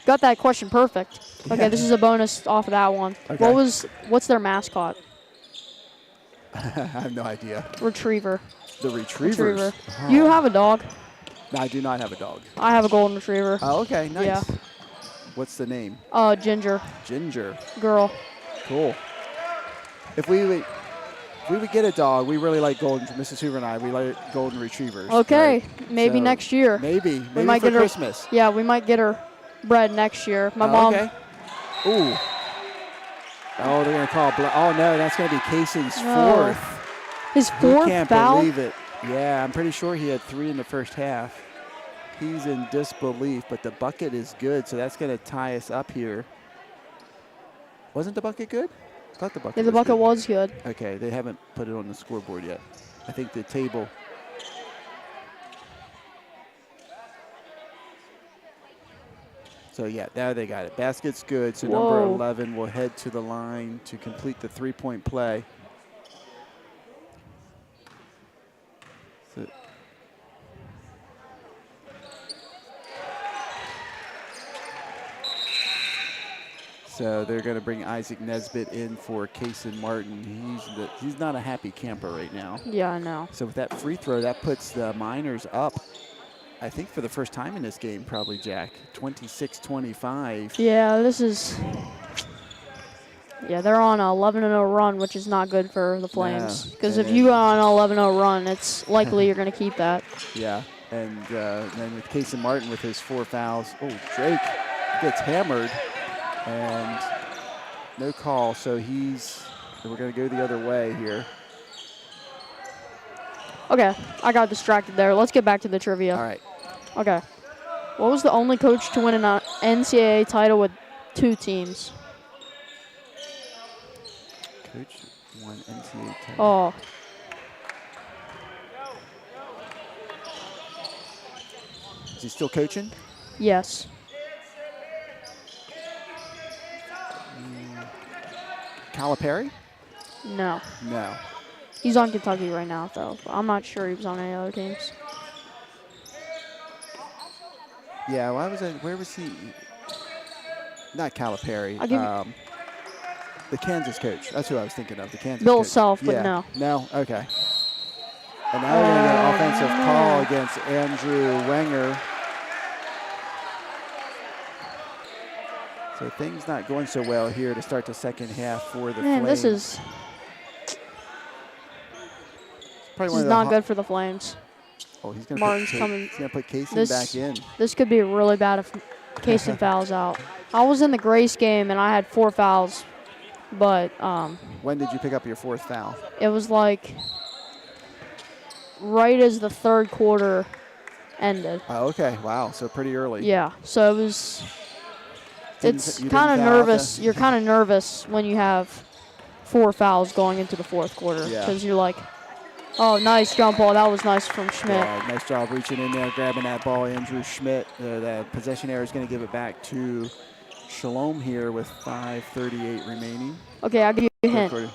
Got that question perfect. Okay, Yeah. this is a bonus off of that one. Okay. What's their mascot? I have no idea. Retriever. The Retrievers. Retriever. Oh. You have a dog. No, I do not have a dog. I have a golden retriever. Oh, okay, nice. Yeah. What's the name? Ginger. Ginger. Girl. Cool. If we would get a dog, we really like golden. Mrs. Hoover and I, we like golden retrievers. Okay, right? maybe So next year. Maybe We might for get Christmas. Yeah, we might get her bred next year. My mom. Okay. Ooh. Oh, they're gonna call. Oh no, that's gonna be Kayson's No. 4th. His He 4th can't foul. believe it. Yeah, I'm pretty sure he had 3 in the first half. He's in disbelief, but the bucket is good, so that's gonna tie us up here. Wasn't the bucket good? I thought the bucket. Yeah, the was bucket good. was good. Okay, they haven't put it on the scoreboard yet. I think the table. So yeah, now they got it. Basket's good. So Whoa. number 11 will head to the line to complete the 3-point play. So they're going to bring Isaac Nesbitt in for Kason Martin. He's not a happy camper right now. Yeah, I know. So with that free throw, that puts the Miners up, I think for the first time in this game, probably, Jack. 26-25. Yeah, this is. Yeah, they're on a 11-0 run, which is not good for the Flames. Because if you go on an 11-0 run, it's likely you're going to keep that. Yeah, and then with Kason Martin with his 4 fouls. Oh, Drake gets hammered. And no call, so we're going to go the other way here. Okay, I got distracted there. Let's get back to the trivia. All right. Okay. What was the only coach to win an NCAA title with 2 teams? Coach won NCAA title. Oh. Is he still coaching? Yes. Calipari? No. No. He's on Kentucky right now, though. I'm not sure he was on any other teams. Yeah, where was he? Not Calipari. I'll give The Kansas coach. That's who I was thinking of, the Kansas Bill coach. Self, but Yeah. no. No? Okay. And now we're going to get an offensive call against Andrew Wenger. So things not going so well here to start the second half for the Man, Flames. this is Probably not good for the Flames. Oh, he's going Martin's to coming. put Kason This- back in. This could be really bad if Kason fouls out. I was in the Grace game, and I had 4 fouls, but When did you pick up your 4th foul? it was like right as the 3rd quarter ended. Oh, okay. Wow. So pretty early. Yeah, so it was. It's You didn't kind of foul out nervous. You're kind of nervous when you have 4 fouls going into the 4th quarter Yeah. because you're like, Oh, nice jump ball. That was nice from Schmidt. Yeah, nice job reaching in there, grabbing that ball. Andrew Schmidt, the possession error is going to give it back to Shalom here with 5:38 remaining. Okay, I'll give you a hint.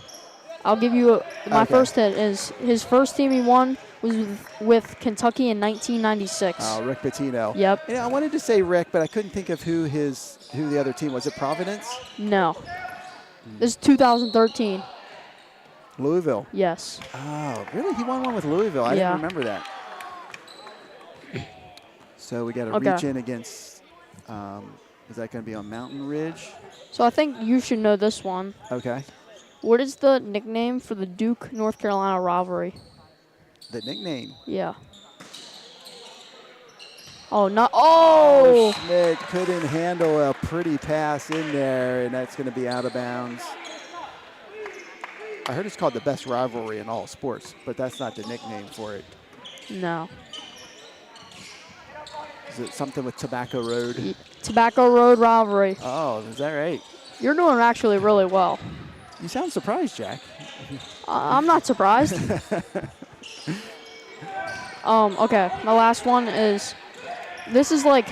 I'll give you my first hint is his first team he won was with Kentucky in 1996. Oh, Rick Pitino. Yep. Yeah, I wanted to say Rick, but I couldn't think of who the other team was. It Providence? No. This is 2013. Louisville. Yes. Oh, really? He won one with Louisville. I didn't remember that. So we got to reach in against. Is that going to be on Mountain Ridge? So I think you should know this one. Okay. What is the nickname for the Duke North Carolina rivalry? The nickname? Yeah. Oh, not. Oh! Schmidt couldn't handle a pretty pass in there, and that's going to be out of bounds. I heard it's called the best rivalry in all sports, but that's not the nickname for it. No. Is it something with Tobacco Road? Tobacco Road rivalry. Oh, is that right? You're doing actually really well. You sound surprised, Jack. I'm not surprised. Okay, my last one is, this is like,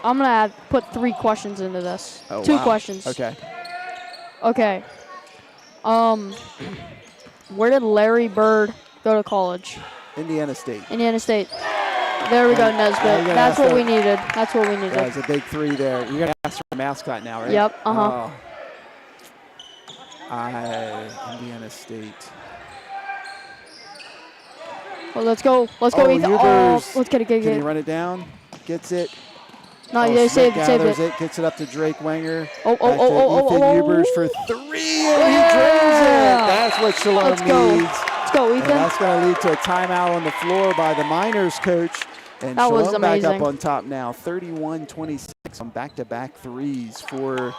I'm going to put 3 questions into this. Oh, 2 wow. questions. Okay. Okay. Where did Larry Bird go to college? Indiana State. Indiana State. There we go, Nesbitt. That's what we needed. That's what we needed. That was a big 3 there. You're going to ask for a mascot now, right? Yep, uh-huh. Indiana State. Well, let's go. Let's go, Ethan. Oh, let's get it. Can he run it down? Gets it. No, they saved it. Gets it up to Drake Wenger. Oh. Ethan Ubers for 3, and he drills it. That's what Shalom needs. Let's go, Ethan. And that's going to lead to a timeout on the floor by the Miners coach. And that was Shalom back amazing. up on top now, 31-26 on back-to-back threes for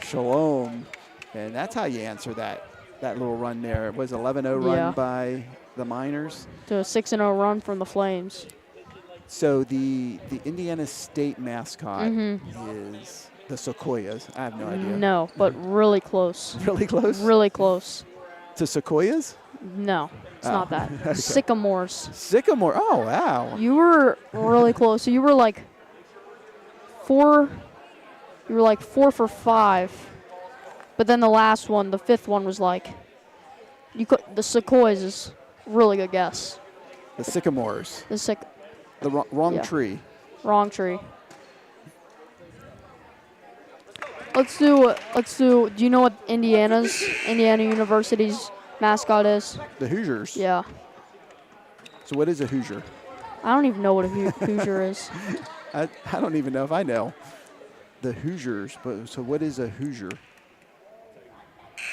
Shalom. And that's how you answer that little run there. It was 11-0 run by the Miners. To a 6-0 run from the Flames. So the Indiana State mascot is the Sequoias. I have no idea. No, but really close. Really close? Really close. To Sequoias? No, it's not that. Okay. Sycamores. Sycamore. Oh, wow. You were really close. So you were like 4. You were like 4 for 5. But then the last one, the 5th one, was like the Sequoias is a really good guess. The Sycamores. The wrong tree. Wrong tree. Let's do. Do you know what Indiana University's mascot is? The Hoosiers. Yeah. So what is a Hoosier? I don't even know what a Hoosier is. I don't even know if I know. The Hoosiers. But so what is a Hoosier?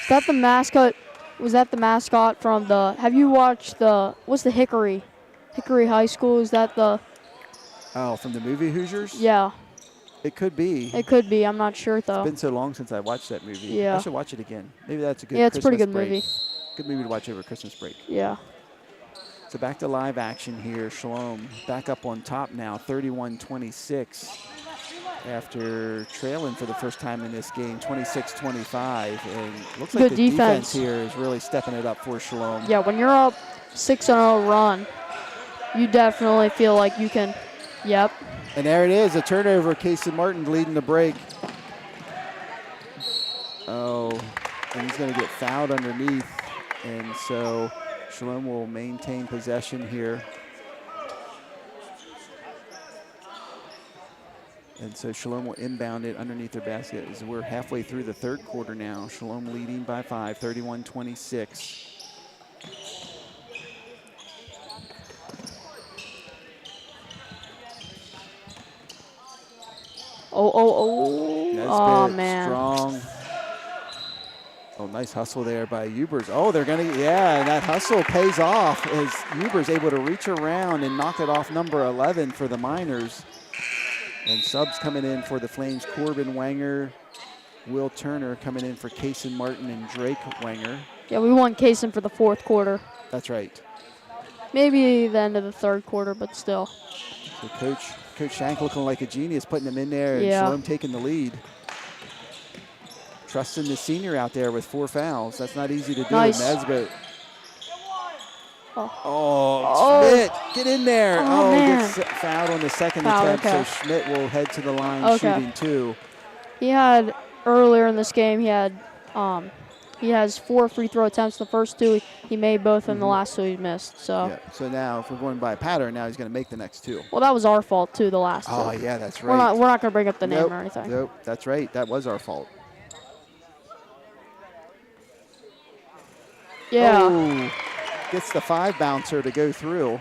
Is that the mascot? Was that the mascot from the? Have you watched what's the Hickory High School? Is that the? Oh, from the movie Hoosiers? Yeah. It could be. It could be. I'm not sure though. It's been so long since I watched that movie. Yeah. I should watch it again. Maybe that's a good. Yeah, it's Christmas a pretty good break. movie. Good movie to watch over Christmas break. Yeah. So back to live action here. Shalom back up on top now, 31-26. After trailing for the first time in this game, 26-25. And looks like the defense here is really stepping it up for Shalom. Yeah, when you're up 6-0 run, you definitely feel like you can. Yep. And there it is, a turnover. Casey Martin leading the break. Oh, and he's going to get fouled underneath. And so Shalom will maintain possession here. And so Shalom will inbound it underneath their basket as we're halfway through the 3rd quarter now. Shalom leading by 5, 31-26. Oh, man. Strong. Oh, nice hustle there by Ubers. Oh, they're going to, and that hustle pays off as Ubers able to reach around and knock it off number 11 for the Miners. And subs coming in for the Flames, Corbin Wenger, Will Turner coming in for Kaysen Martin and Drake Wenger. Yeah, we won Kaysen for the 4th quarter. That's right. Maybe the end of the 3rd quarter, but still. So Coach Shank looking like a genius, putting them in there, and Shalom taking the lead. Trusting the senior out there with 4 fouls. That's not easy to do. Nice. Nesbitt. Oh, Schmidt, get in there. Oh, man. Gets fouled on the second Foul, attempt, okay. so Schmidt will head to the line Okay. shooting 2. He had earlier in this game. He has 4 free throw attempts. The first 2 he made both, and the last 2 he missed. So. Yeah. So now, if we're going by pattern, now he's going to make the next 2. Well, that was our fault too. The last 2. Oh, yeah, that's We're right. not gonna bring up the Nope, name or anything. Nope, that's right. That was our fault. Yeah. Oh, gets the 5 bouncer to go through.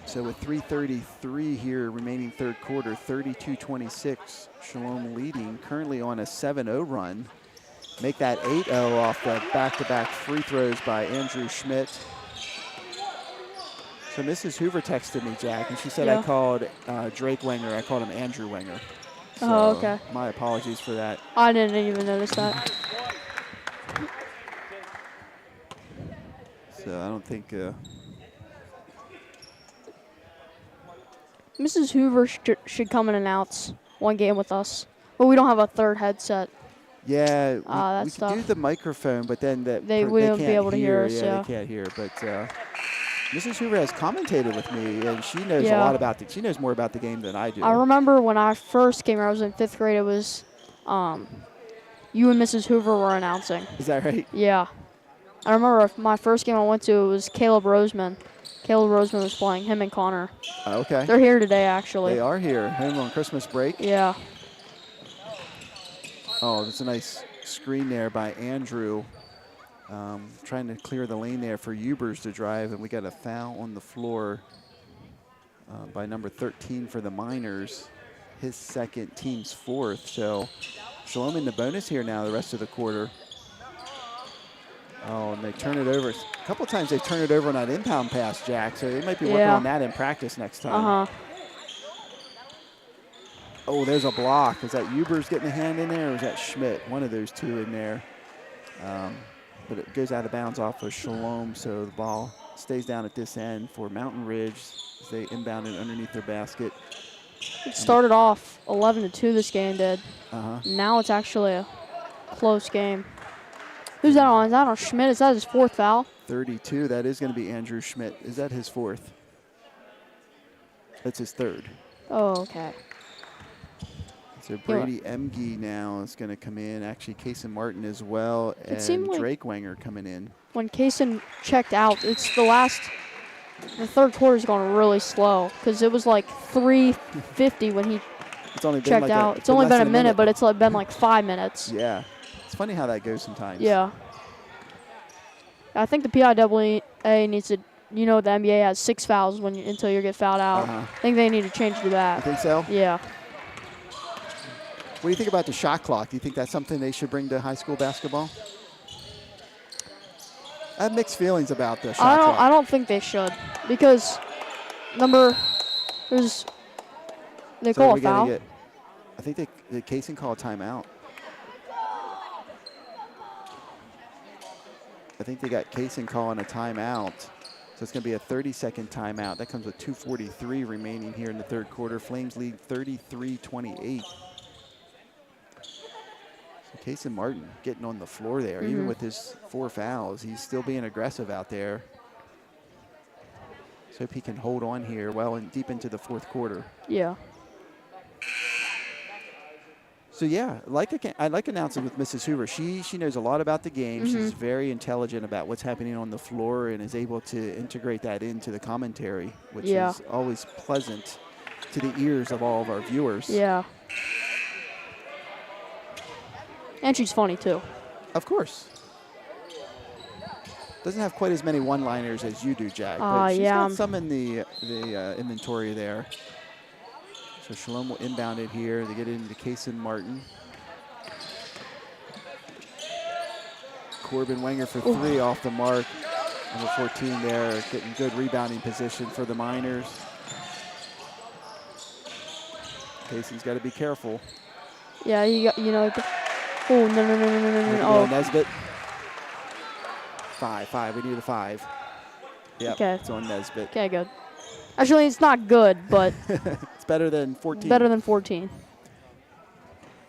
So with 3:33 here remaining third quarter, 32-26, Shalom leading, currently on a 7-0 run. Make that 8-0 off the back-to-back free throws by Andrew Schmidt. So Mrs. Hoover texted me, Jack, and she said I called Drake Wenger. I called him Andrew Wenger. So Oh, okay. my apologies for that. I didn't even notice that. So I don't think... Mrs. Hoover should come and announce one game with us, but we don't have a third headset. Yeah, we that's could do tough. the microphone, but then They wouldn't be can't able to hear us, Yeah, yeah. they can't hear. But Mrs. Hoover has commentated with me, and she knows a Yeah. lot about she knows more about the game than I do. I remember when I first came here, I was in 5th grade. It was you and Mrs. Hoover were announcing. Is that right? Yeah. I remember my first game I went to, it was Caleb Roseman. Caleb Roseman was playing, him and Connor. Okay. They're here today, actually. They are here, home on Christmas break. Yeah. Oh, that's a nice screen there by Andrew. Trying to clear the lane there for Ubers to drive, and we got a foul on the floor by number 13 for the Miners. His second, team's 4th. So Shalom in the bonus here now the rest of the quarter. Oh, and they turn it over. A couple times they turn it over on that impound pass, Jack, so they might be working on that in practice next time. Uh-huh. Oh, there's a block. Is that Ubers getting a hand in there, or is that Schmidt? One of those 2 in there. But it goes out of bounds off of Shalom, so the ball stays down at this end for Mountain Ridge as they inbound it underneath their basket. It started off 11-2 this game did. Now it's actually a close game. Who's that on? Is that on Schmidt? Is that his 4th foul? 32, that is going to be Andrew Schmidt. Is that his 4th? That's his 3rd. Oh, okay. So Brady Emge now is going to come in. Actually, Kason Martin as well, and seemed like Drake Wenger coming in. When Kason checked out, it's the third quarter's gone really slow because it was like 3:50 when he checked out. It's only been a minute, but it's been like 5 minutes. Yeah. It's funny how that goes sometimes. Yeah. I think the PIAA needs to, the NBA has 6 fouls until you get fouled out. I think they need to change to that. You think so? Yeah. What do you think about the shot clock? Do you think that's something they should bring to high school basketball? I have mixed feelings about the shot clock. I don't think they should because they call a foul. I think the Kason call a timeout. I think they got Kason calling a timeout. So it's going to be a 30-second timeout. That comes with 2:43 remaining here in the third quarter. Flames lead 33-28. So Kason Martin getting on the floor there. Even with his 4 fouls, he's still being aggressive out there. So hope he can hold on here well and deep into the fourth quarter. Yeah. So yeah, I like announcing with Mrs. Hoover. She knows a lot about the game. She's very intelligent about what's happening on the floor and is able to integrate that into the commentary, which is always pleasant to the ears of all of our viewers. Yeah. And she's funny too. Of course. Doesn't have quite as many one-liners as you do, Jack, but she's got some in the inventory there. So Shalom will inbound it here. They get it into Kason Martin. Corbin Wenger for 3 off the mark. Number 14 there, getting good rebounding position for the Miners. Kason's got to be careful. Yeah, oh, no. Nesbitt. 5. We need a 5. Yep, okay. It's on Nesbitt. Okay, good. Actually, it's not good, but it's better than 14. Better than 14.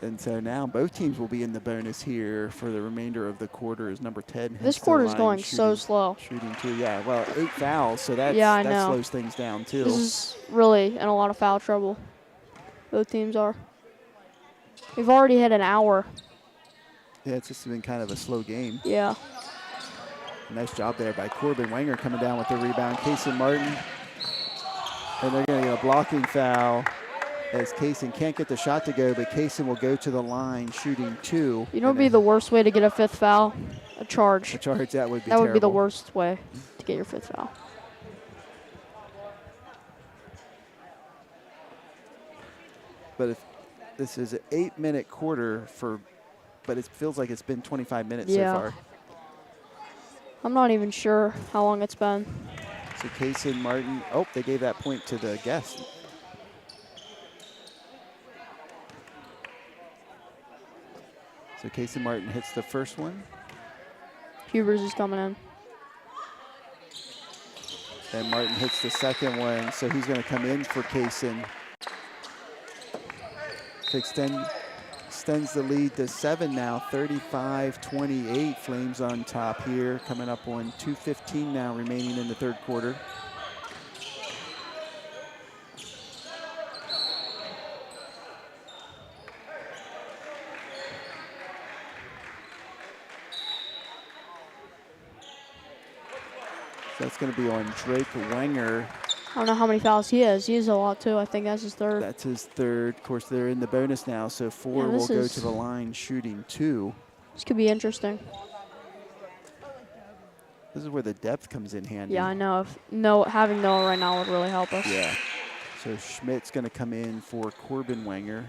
And so now both teams will be in the bonus here for the remainder of the quarter as number 10 heads This to the quarter's line, going so slow. Shooting 2, yeah. Well, 8 fouls, so that Yeah, I know. slows things down too. This is really in a lot of foul trouble. Both teams are. We've already hit an hour. Yeah, it's just been kind of a slow game. Yeah. Nice job there by Corbin Wenger coming down with the rebound. Kaysen Martin. And they're going to get a blocking foul as Kaysen can't get the shot to go, but Kaysen will go to the line shooting 2. You know what would be the worst way to get a 5th foul? A charge. A charge, that would be That would be the terrible. worst way to get your 5th foul. But if this is an 8-minute quarter but it feels like it's been 25 minutes Yeah. so far. I'm not even sure how long it's been. So Kaysen Martin, oh, they gave that point to the guest. So Kaysen Martin hits the first one. Hubers is coming in. And Martin hits the second one, so he's going to come in for Kaysen to extends the lead to 7 now, 35-28. Flames on top here, coming up on 2:15 now remaining in the third quarter. So that's going to be on Drake Wenger. I don't know how many fouls he has. He has a lot too. I think that's his 3rd. That's his 3rd. Of course, they're in the bonus now, so 4 will go to the line shooting 2. This could be interesting. This is where the depth comes in handy. Yeah, I know. Having Noah right now would really help us. Yeah. So Schmidt's going to come in for Corbin Wenger.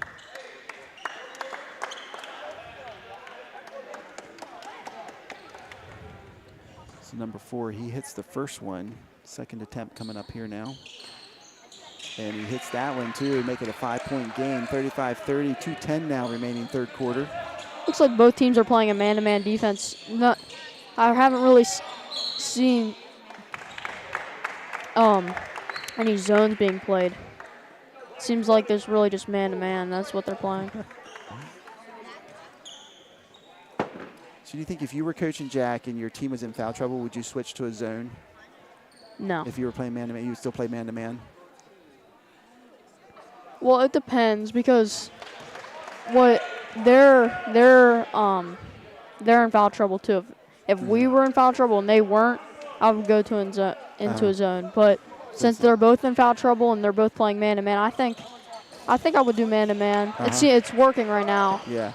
So number 4, he hits the first one. Second attempt coming up here now. And he hits that one too, make it a 5-point game, 35-30, 2:10 now remaining third quarter. Looks like both teams are playing a man-to-man defense. I haven't really seen any zones being played. Seems like there's really just man-to-man. That's what they're playing. So do you think if you were coaching Jack and your team was in foul trouble, would you switch to a zone? No. If you were playing man-to-man, you would still play man-to-man? Well, it depends because what they're in foul trouble too. If we were in foul trouble and they weren't, I would go to into a zone. But since they're both in foul trouble and they're both playing man-to-man, I think I would do man-to-man. It's working right now. Yeah.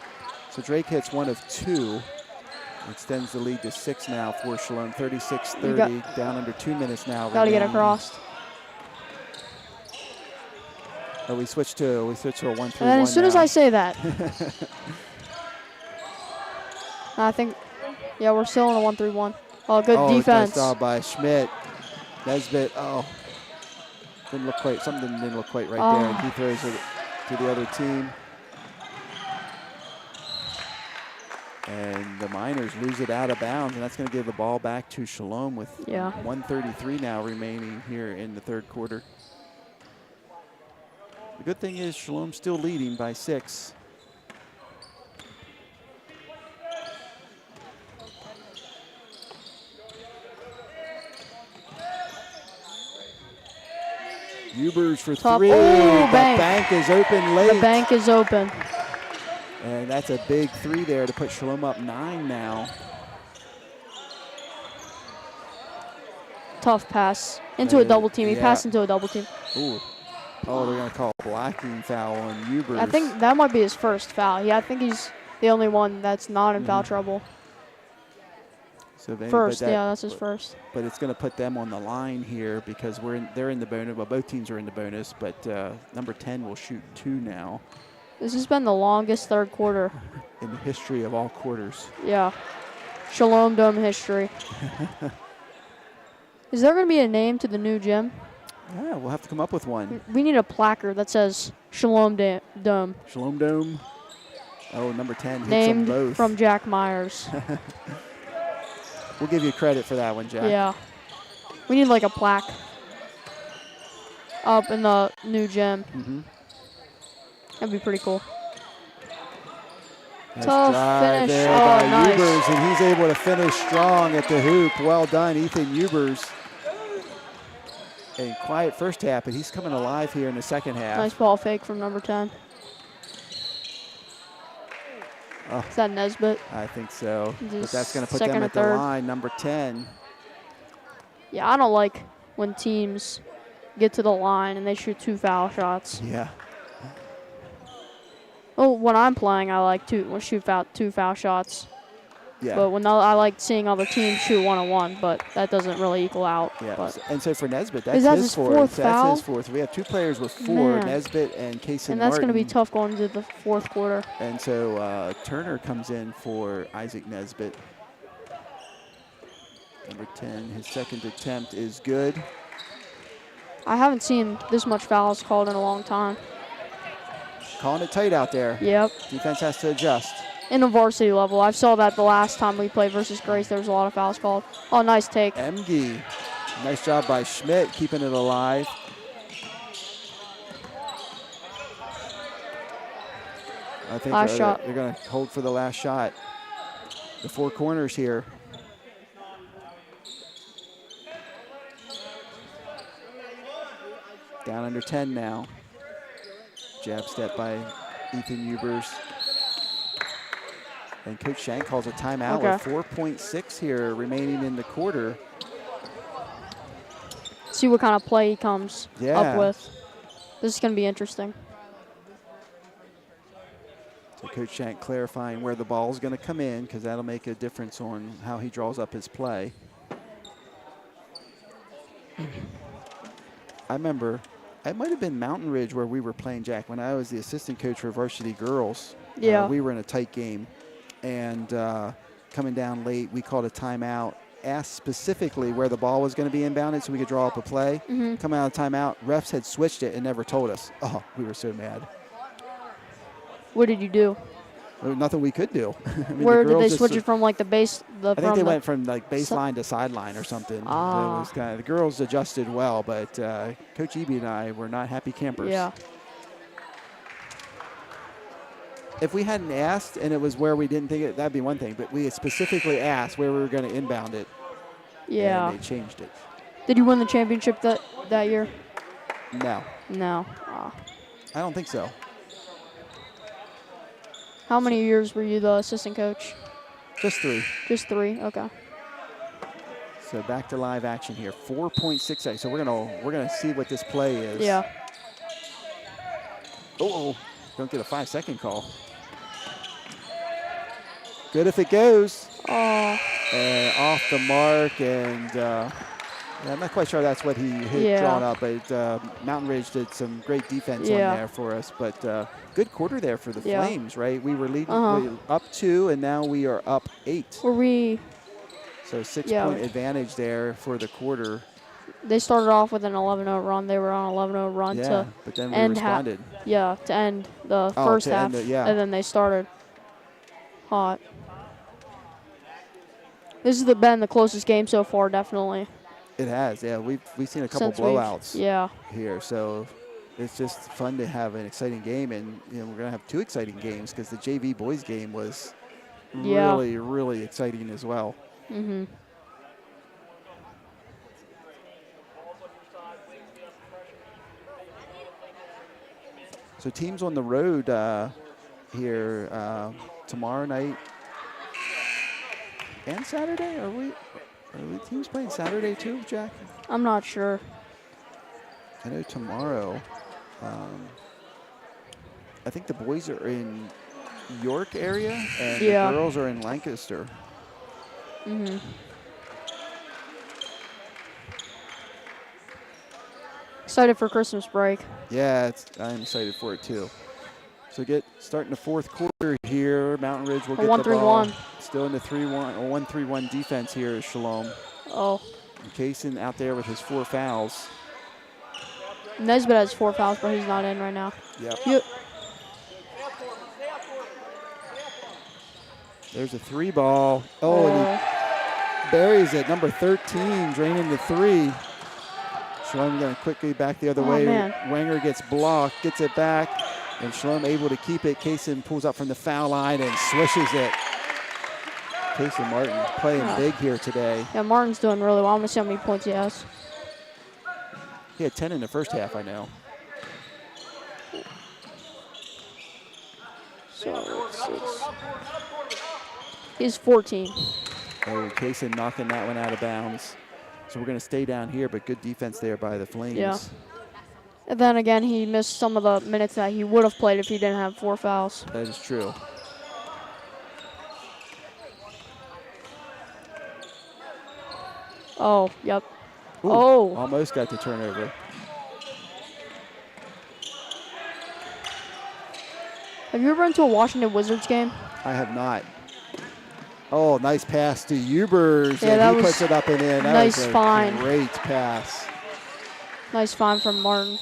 So Drake hits 1 of 2. Extends the lead to 6 now for Shalom. 36-30, down under 2 minutes now. Got to get across. Oh, we switched to a 1-3-1. And then as soon as I say that, I think, yeah, we're still in a 1-3-1. Oh, good defense. Nice job by Schmidt. Nesbitt, didn't look quite. Something didn't look quite right there, and he throws it to the other team. And the Miners lose it out of bounds, and that's going to give the ball back to Shalom with 1:33 now remaining here in the third quarter. The good thing is Shalom's still leading by 6. Hubers for 3. Oh, the bank is open late. The bank is open. And that's a big 3 there to put Shalom up 9 now. Tough pass into a double team. He passed into a double team. Ooh. Oh, they're going to call a blocking foul on Hubers. I think that might be his first foul. Yeah, I think he's the only one that's not in foul trouble. So that's his first. But it's going to put them on the line here because they're in the bonus. Well, both teams are in the bonus, but number 10 will shoot 2 now. This has been the longest third quarter in the history of all quarters. Yeah. Shalom Dome history. Is there going to be a name to the new gym? Yeah, we'll have to come up with one. We need a placard that says Shalom Dome. Shalom Dome. Oh, number 10 hits named them both. From Jack Myers. We'll give you credit for that one, Jack. Yeah. We need like a plaque up in the new gym. Mm-hmm. That'd be pretty cool. Nice Tough drive finish. there Oh, by nice. Ubers, and he's able to finish strong at the hoop. Well done, Ethan Ubers. A quiet first half, but he's coming alive here in the second half. Nice ball fake from number 10. Oh. Is that Nesbitt? I think so. But Just that's going to put second them or at the third. line, number 10. Yeah, I don't like when teams get to the line and they shoot 2 foul shots. Yeah. Well, when I'm playing, I like to shoot 2 foul shots. Yeah. But I like seeing other teams shoot 1-on-1, but that doesn't really equal out. Yeah. But. And so for Nesbitt, that's That his his fourth. fourth foul? That's his fourth. We have 2 players with 4, Man. Nesbitt and Kaysen And that's going to be Martin. tough going into the fourth quarter. And so Turner comes in for Isaac Nesbitt. Number 10, his second attempt is good. I haven't seen this much fouls called in a long time. Calling it tight out there. Yep. Defense has to adjust. In the varsity level. I saw that the last time we played versus Grace, there was a lot of fouls called. Oh, nice take. Emge, nice job by Schmidt keeping it alive. I think Last shot. they're going to hold for the last shot. The 4 corners here. Down under 10 now. Jab step by Ethan Ubers. And Coach Shank calls a timeout with 4.6 here remaining in the quarter. See what kind of play he comes Yeah. up with. This is going to be interesting. So Coach Shank clarifying where the ball is going to come in, because that'll make a difference on how he draws up his play. I remember, it might have been Mountain Ridge where we were playing, Jack, when I was the assistant coach for varsity girls. Yeah. We were in a tight game, and coming down late, we called a timeout, asked specifically where the ball was going to be inbounded so we could draw up a play. Coming out of timeout, refs had switched it and never told us. Oh, we were so mad. What did you do? There was nothing we could do. I mean, Where the did girls they just- switch it from, like the base? I think they went from like baseline to sideline or something. Ah. It was the girls adjusted well, but Coach Eby and I were not happy campers. Yeah. If we hadn't asked and it was where we didn't think it, that'd be one thing. But we had specifically asked where we were going to inbound it. Yeah. And they changed it. Did you win the championship that year? No, No. Ah. I don't think so. How many years were you the assistant coach? Just 3. Just 3. Okay. So back to live action here. 4.68. So we're gonna see what this play is. Yeah. Oh, don't get a 5-second call. Good if it goes. Oh. Off the mark, and I'm not quite sure that's what he had drawn up, but Mountain Ridge did some great defense on there for us. But good quarter there for the Flames, right? We were leading up 2, and now we are up 8. Were we? So 6-point advantage there for the quarter. They started off with an 11-0 run. They were on an 11-0 run to but then we end responded. to end the first half, and then they started hot. This has been the closest game so far, definitely. It has, yeah. We've seen a couple blowouts here, so it's just fun to have an exciting game, and we're going to have 2 exciting games because the JV boys game was really, really exciting as well. So teams on the road here tomorrow night and Saturday. Are we teams playing Saturday too, Jack? I'm not sure. I know tomorrow. I think the boys are in York area and the girls are in Lancaster. Excited for Christmas break. Yeah, I'm excited for it too. So starting the fourth quarter here. Mountain Ridge will get the ball. Still in the 1-3-1 defense here is Shalom. Oh. And Kaysen out there with his 4 fouls. Nesbitt has 4 fouls, but he's not in right now. Yep. There's a 3 ball. Oh, and he buries it. Number 13, draining the 3. Shalom going to quickly back the other way. Man. Wenger gets blocked, gets it back. And Shalom able to keep it. Kaysen pulls up from the foul line and swishes it. Kaysen Martin playing big here today. Yeah, Martin's doing really well. I'm going to see how many points he has. He had 10 in the first half, I know. So, 6. He's 14. Oh, Kaysen knocking that one out of bounds. So we're going to stay down here, but good defense there by the Flames. Yeah. And then again, he missed some of the minutes that he would have played if he didn't have 4 fouls. That is true. Oh, yep. Ooh, oh. Almost got the turnover. Have you ever been to a Washington Wizards game? I have not. Oh, nice pass to Ubers. Yeah, and that he was puts it up and in. That nice was a find. Great pass. Nice find from Martin.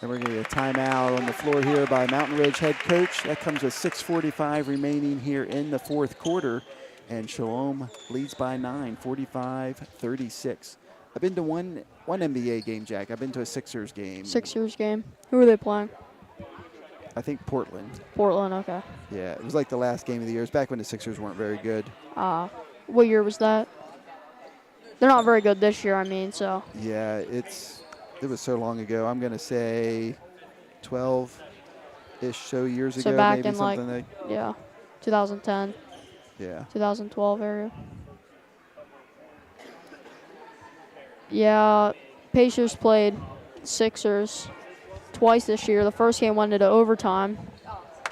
And we're going to get a timeout on the floor here by Mountain Ridge head coach. That comes with 6:45 remaining here in the fourth quarter. And Shalom leads by 9, 45-36. I've been to one NBA game, Jack. I've been to a Sixers game. Sixers game. Who are they playing? I think Portland. Portland, okay. Yeah, it was like the last game of the year. It was back when the Sixers weren't very good. What year was that? They're not very good this year, I mean, so. Yeah, it was so long ago. I'm going to say 12-ish so years ago. So back maybe in something like, yeah, 2010. Yeah. 2012 area. Yeah, Pacers played Sixers twice this year. The first game went into overtime.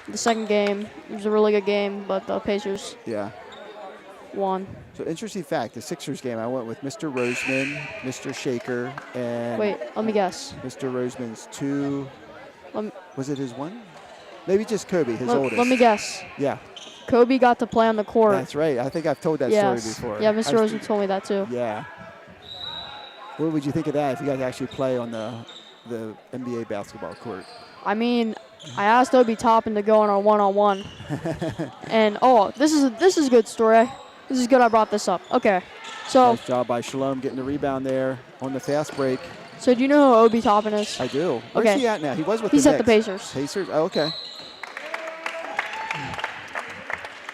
The second game, it was a really good game, but the Pacers won. So interesting fact, the Sixers game, I went with Mr. Roseman, Mr. Shaker, and Wait, let me guess. Mr. Roseman's 2. Was it his 1? Maybe just Kobe, his oldest. Let me guess. Yeah. Kobe got to play on the court. That's right. I think I've told that story before. Yeah, Mr. Roseman told me that too. Yeah. What would you think of that if you got to actually play on the NBA basketball court? I mean, I asked Obi Toppin to go on our one-on-one. And, this is a good story. This is good I brought this up. Okay. So Nice job by Shalom getting the rebound there on the fast break. So do you know who Obi Toppin is? I do. Where's Okay. he at now? He was with He's the at the Knicks. Pacers. Pacers? Oh, okay.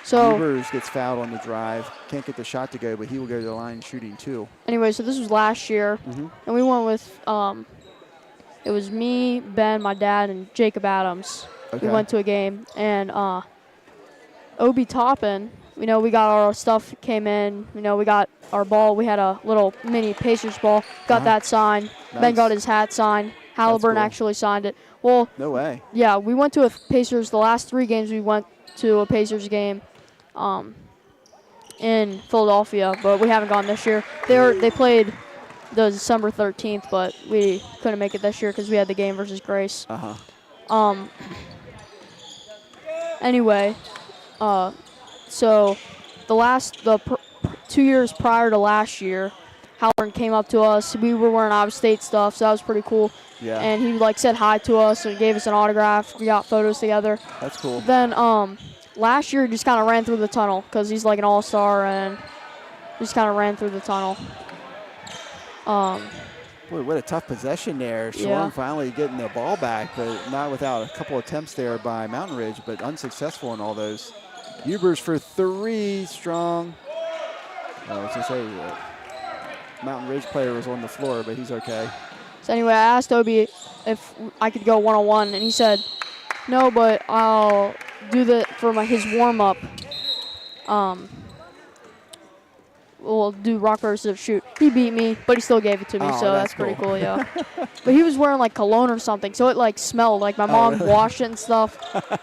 So Ubers gets fouled on the drive. Can't get the shot to go, but he will go to the line shooting 2. anyway, so this was last year, and we went with it was me, Ben, my dad, and Jacob Adams. Okay. We went to a game, and Obi Toppin, we got our stuff, came in, we got our ball. We had a little mini Pacers ball, got that signed. Ben Nice. got his hat signed. Halliburton cool. actually signed it. Well, No way. yeah, we went to a Pacers. The last 3 games we went to a Pacers game in Philadelphia, but we haven't gone this year. They played the December 13th, but we couldn't make it this year because we had the game versus Grace. Anyway, so the 2 years prior to last year, Halliburton came up to us. We were wearing Iowa State stuff, so that was pretty cool. Yeah. And he said hi to us and gave us an autograph. We got photos together. That's cool. Then last year he just kind of ran through the tunnel because he's like an all-star and just kind of ran through the tunnel. Boy, what a tough possession there. Shalom Yeah. finally getting the ball back, but not without a couple attempts there by Mountain Ridge, but unsuccessful in all those. Ubers for 3, strong. I was going to say, the Mountain Ridge player was on the floor, but he's okay. So anyway, I asked Obi if I could go one-on-one, and he said, no, but I'll do for his warm-up. We'll do rock, paper, scissors, shoot. He beat me, but he still gave it to me, Oh, so that's that's pretty cool. cool, yeah. But he was wearing like cologne or something, so it like smelled. Like my mom really? washed it and stuff,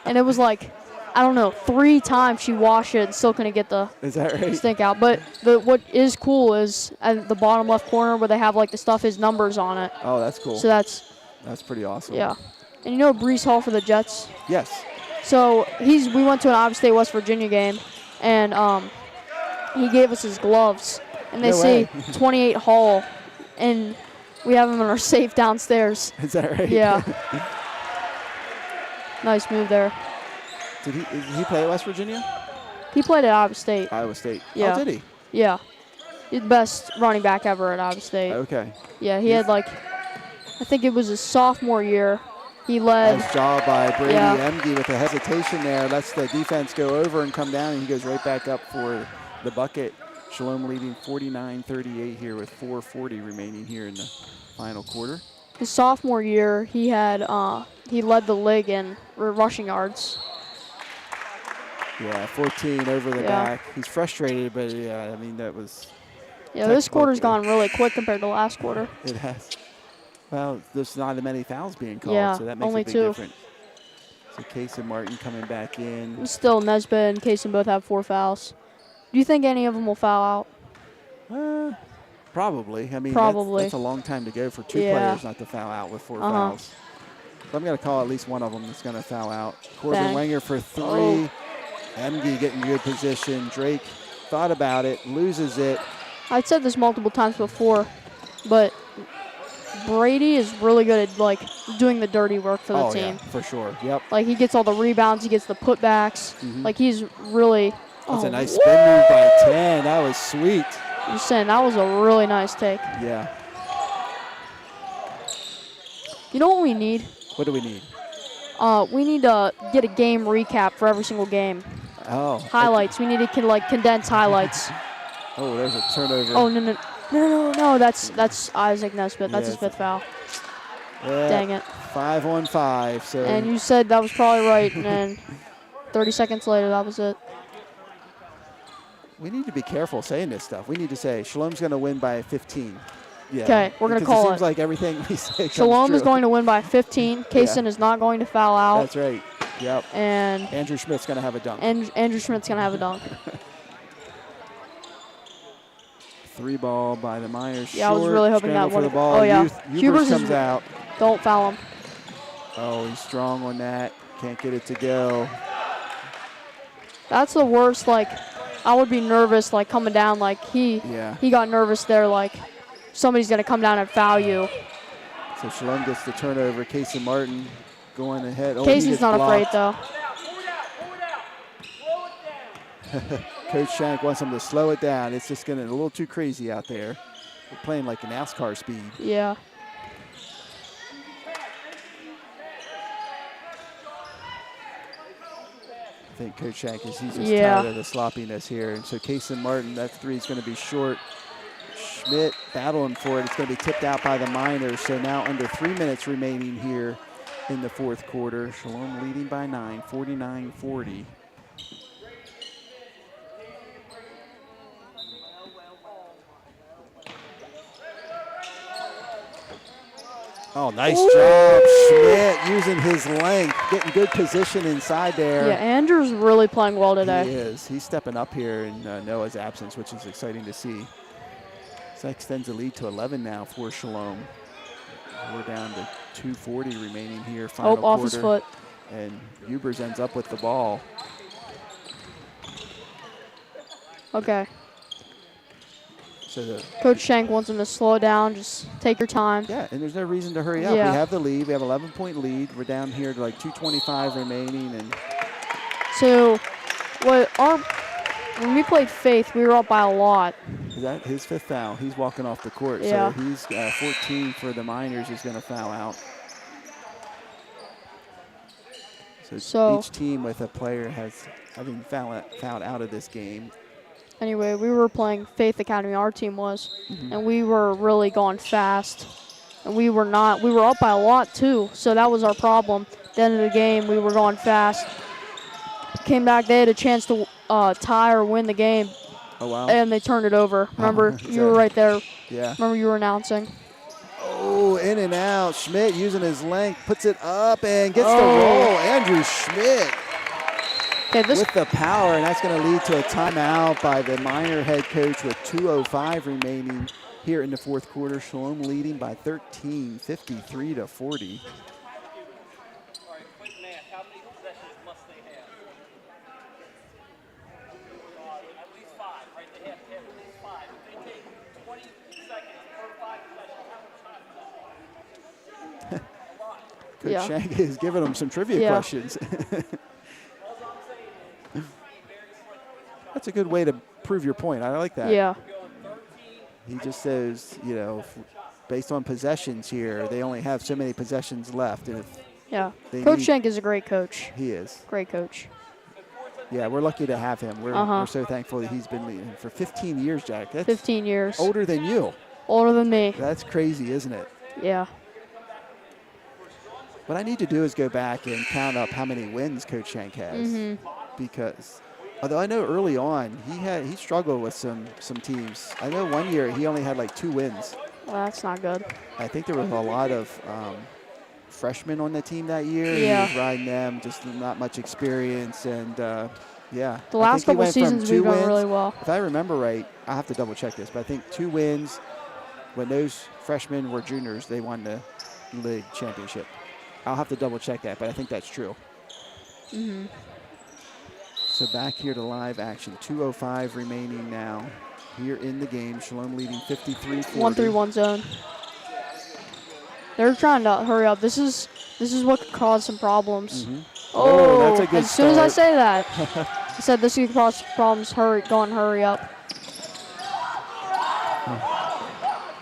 and it was like, I don't know, 3 times she washed it and still couldn't get the Is that right? stink out. But what is cool is at the bottom left corner where they have like the stuff, his numbers on it. Oh, that's cool. So that's, Pretty awesome. yeah. And you know Brees Hall for the Jets? Yes. So we went to an Iowa State West Virginia game, and he gave us his gloves, and they No say way. 28 Hall, and we have them in our safe downstairs. Is that right? Yeah. Nice move there. Did he play at West Virginia? He played at Iowa State. Iowa State. Yeah. Oh, did he? Yeah. He's the best running back ever at Iowa State. Okay. Yeah, he had like, I think it was his sophomore year. He led. Nice job by Brady Yeah. Emge with a hesitation there. Lets the defense go over and come down, and he goes right back up for the bucket. Shalom leading 49-38 here with 4:40 remaining here in the final quarter. His sophomore year, he led the league in rushing yards. Yeah, 14 over the Yeah. back. He's frustrated, but yeah, I mean, that was. Yeah, this textbook. quarter's gone really quick compared to last quarter. It has. Well, there's not that many fouls being called, Yeah, so that makes only a big 2. difference. So Case and Martin coming back in. Still, Nesbitt and Kaysen both have 4 fouls. Do you think any of them will foul out? Probably. I mean, Probably. That's a long time to go for 2 Yeah. players not to foul out with 4 fouls. So I'm going to call at least one of them that's going to foul out. Corbin Bang. Wenger for 3. Oh. Emge getting good position. Drake thought about it, loses it. I've said this multiple times before, but Brady is really good at like doing the dirty work for the team. Yeah, for sure. Yep. Like he gets all the rebounds, he gets the putbacks. Like he's really. That's a nice spin move by 10. That was sweet. I'm saying that was a really nice take. Yeah. You know what we need? What do we need? We need to get a game recap for every single game. Oh. Highlights. We need to condense highlights. Oh, there's a turnover. Oh no! That's Isaac Nesbitt. That's his 5th foul. Yeah, Dang it. 5 on 5. So. And you said that was probably right, and then 30 seconds later, that was it. We need to be careful saying this stuff. We need to say Shalom's going to win by 15. Yeah. Okay, we're going to call it. Seems like everything we say Shalom comes is true. going to win by 15. Kaysen is not going to foul out. That's right. Yep. And Andrew Schmidt's going to have a dunk. And Andrew Schmidt's going to have a dunk. 3 ball by the Myers. Yeah, I was really hoping that one. would. The ball. Oh yeah. Hubers comes out. Don't foul him. Oh, he's strong on that. Can't get it to go. That's the worst. Like, I would be nervous, like coming down. Like he got nervous there. Like somebody's gonna come down and foul you. So Shalom gets the turnover. Casey Martin going ahead. Oh, Casey's not afraid though. Coach Shank wants him to slow it down. It's just getting a little too crazy out there. We're playing like NASCAR speed. Yeah. I think Coach Shank he's just tired of the sloppiness here. And so Casey Martin, that 3 is going to be short. Schmidt battling for it. It's going to be tipped out by the Miners. So now under 3 minutes remaining here in the 4th quarter. Shalom leading by 9, 49-40. Oh, nice job. Schmidt using his length, getting good position inside there. Yeah, Andrew's really playing well today. He is. He's stepping up here in Noah's absence, which is exciting to see. So that extends the lead to 11 now for Shalom. We're down to 2:40 remaining here, final quarter. Off his foot. And Hubers ends up with the ball. Okay. So Coach Shank wants him to slow down, just take your time. Yeah, and there's no reason to hurry up. Yeah. We have the lead. We have 11-point lead. We're down here to like 2:25 remaining. And so when we played Faith, we were up by a lot. is that his 5th foul? He's walking off the court. Yeah. So he's 14 for the Miners is going to foul out. So each team with a player has having fouled out of this game. Anyway, we were playing Faith Academy, our team was, and we were really going fast. And we were up by a lot too, so that was our problem. At the end of the game, we were going fast. Came back, they had a chance to tie or win the game. Oh, wow. And they turned it over. Remember, you were right there. Yeah. Remember you were announcing. Oh, in and out. Schmidt using his length, puts it up and gets the roll. Andrew Schmidt. With the power, and that's going to lead to a timeout by the Miner head coach with 2:05 remaining here in the 4th quarter. Shalom leading by 13, 53-40. Coach Shank is giving them some trivia questions. That's a good way to prove your point. I like that. Yeah. He just says, based on possessions here, they only have so many possessions left. And Yeah. They Coach need- Shank is a great coach. He is. Great coach. Yeah, we're lucky to have him. We're Uh-huh. so thankful that he's been leading for 15 years, Jack. That's 15 years. older than you. Older than me. That's crazy, isn't it? Yeah. What I need to do is go back and count up how many wins Coach Shank has, because although I know early on he struggled with some teams. I know one year he only had like 2 wins. Well, that's not good. I think there was a lot of freshmen on the team that year. Yeah. He was riding them, just not much experience, and yeah. The I last think he couple went from seasons 2 we've done wins. really well. If I remember right, I have to double check this, but I think 2 wins. When those freshmen were juniors, they won the league championship. I'll have to double check that, but I think that's true. So back here to live action. 2:05 remaining now here in the game. Shalom leading 53-40. 1-3-1 zone. They're trying to hurry up. This is what could cause some problems. Oh, that's a good as soon as I start. say that, I said this could cause problems. Hurry up.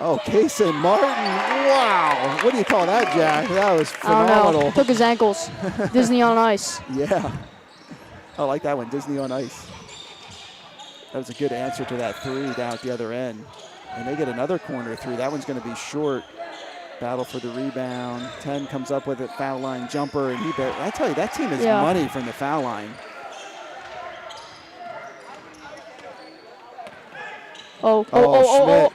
Oh, Kaysen Martin. Wow. What do you call that, Jack? That was I don't know. phenomenal. Took his ankles. Disney on ice. Yeah. I like that one, Disney on ice. That was a good answer to that 3 down at the other end. And they get another corner 3. That one's going to be short. Battle for the rebound. 10 comes up with it, foul line jumper. And I tell you, that team is money from the foul line. Oh, Schmidt. Oh,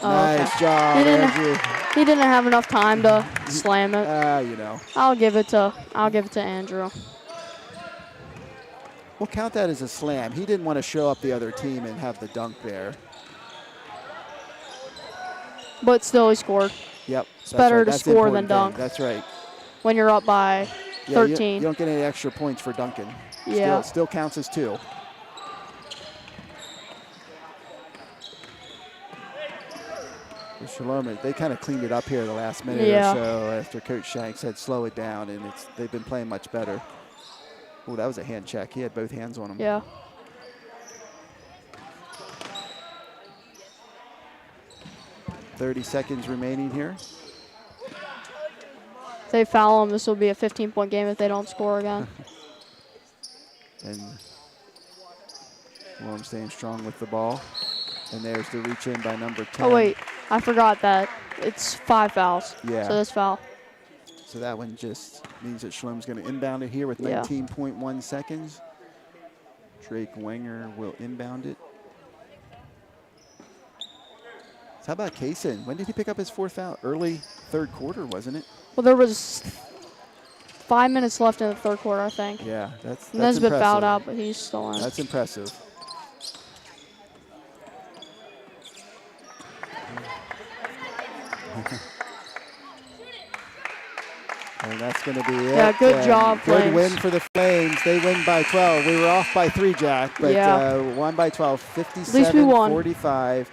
Nice okay. job, Andrew. He didn't have enough time to slam it. You know. I'll give it to Andrew. We'll count that as a slam. He didn't want to show up the other team and have the dunk there. But still, he scored. Yep. It's better to That's the score than important thing. dunk. That's right. When you're up by Yeah, 13. You don't get any extra points for dunking. Yeah. Still counts as 2. The Shalom, they kind of cleaned it up here the last minute or so after Coach Shank said slow it down, and they've been playing much better. Oh, that was a hand check. He had both hands on him. Yeah. .30 seconds remaining here. If they foul him, this will be a 15-point game if they don't score again. And Shalom staying strong with the ball. And there's the reach in by number 10. Oh, wait. I forgot that. It's 5 fouls. Yeah. So this foul. So that one just means that Shalom's going to inbound it here with Yeah. 19.1 seconds. Drake Wenger will inbound it. So how about Kaysen? When did he pick up his 4th foul? Early 3rd quarter, wasn't it? Well, there was 5 minutes left in the 3rd quarter, I think. Yeah, that's And Nesbitt impressive. fouled out, but he's still on. That's impressive. And that's going to be it. Yeah, good job, Good Flames. win for the Flames. They win by 12. We were off by 3, Jack, but won by 12, least we won. 57-45.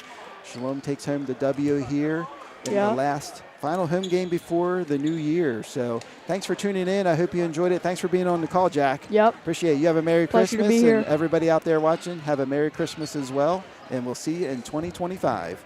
Shalom takes home the W here in the last final home game before the new year. So thanks for tuning in. I hope you enjoyed it. Thanks for being on the call, Jack. Yep. Appreciate it. You have a Merry Pleasure to Christmas. be here. And everybody out there watching, have a Merry Christmas as well. And we'll see you in 2025.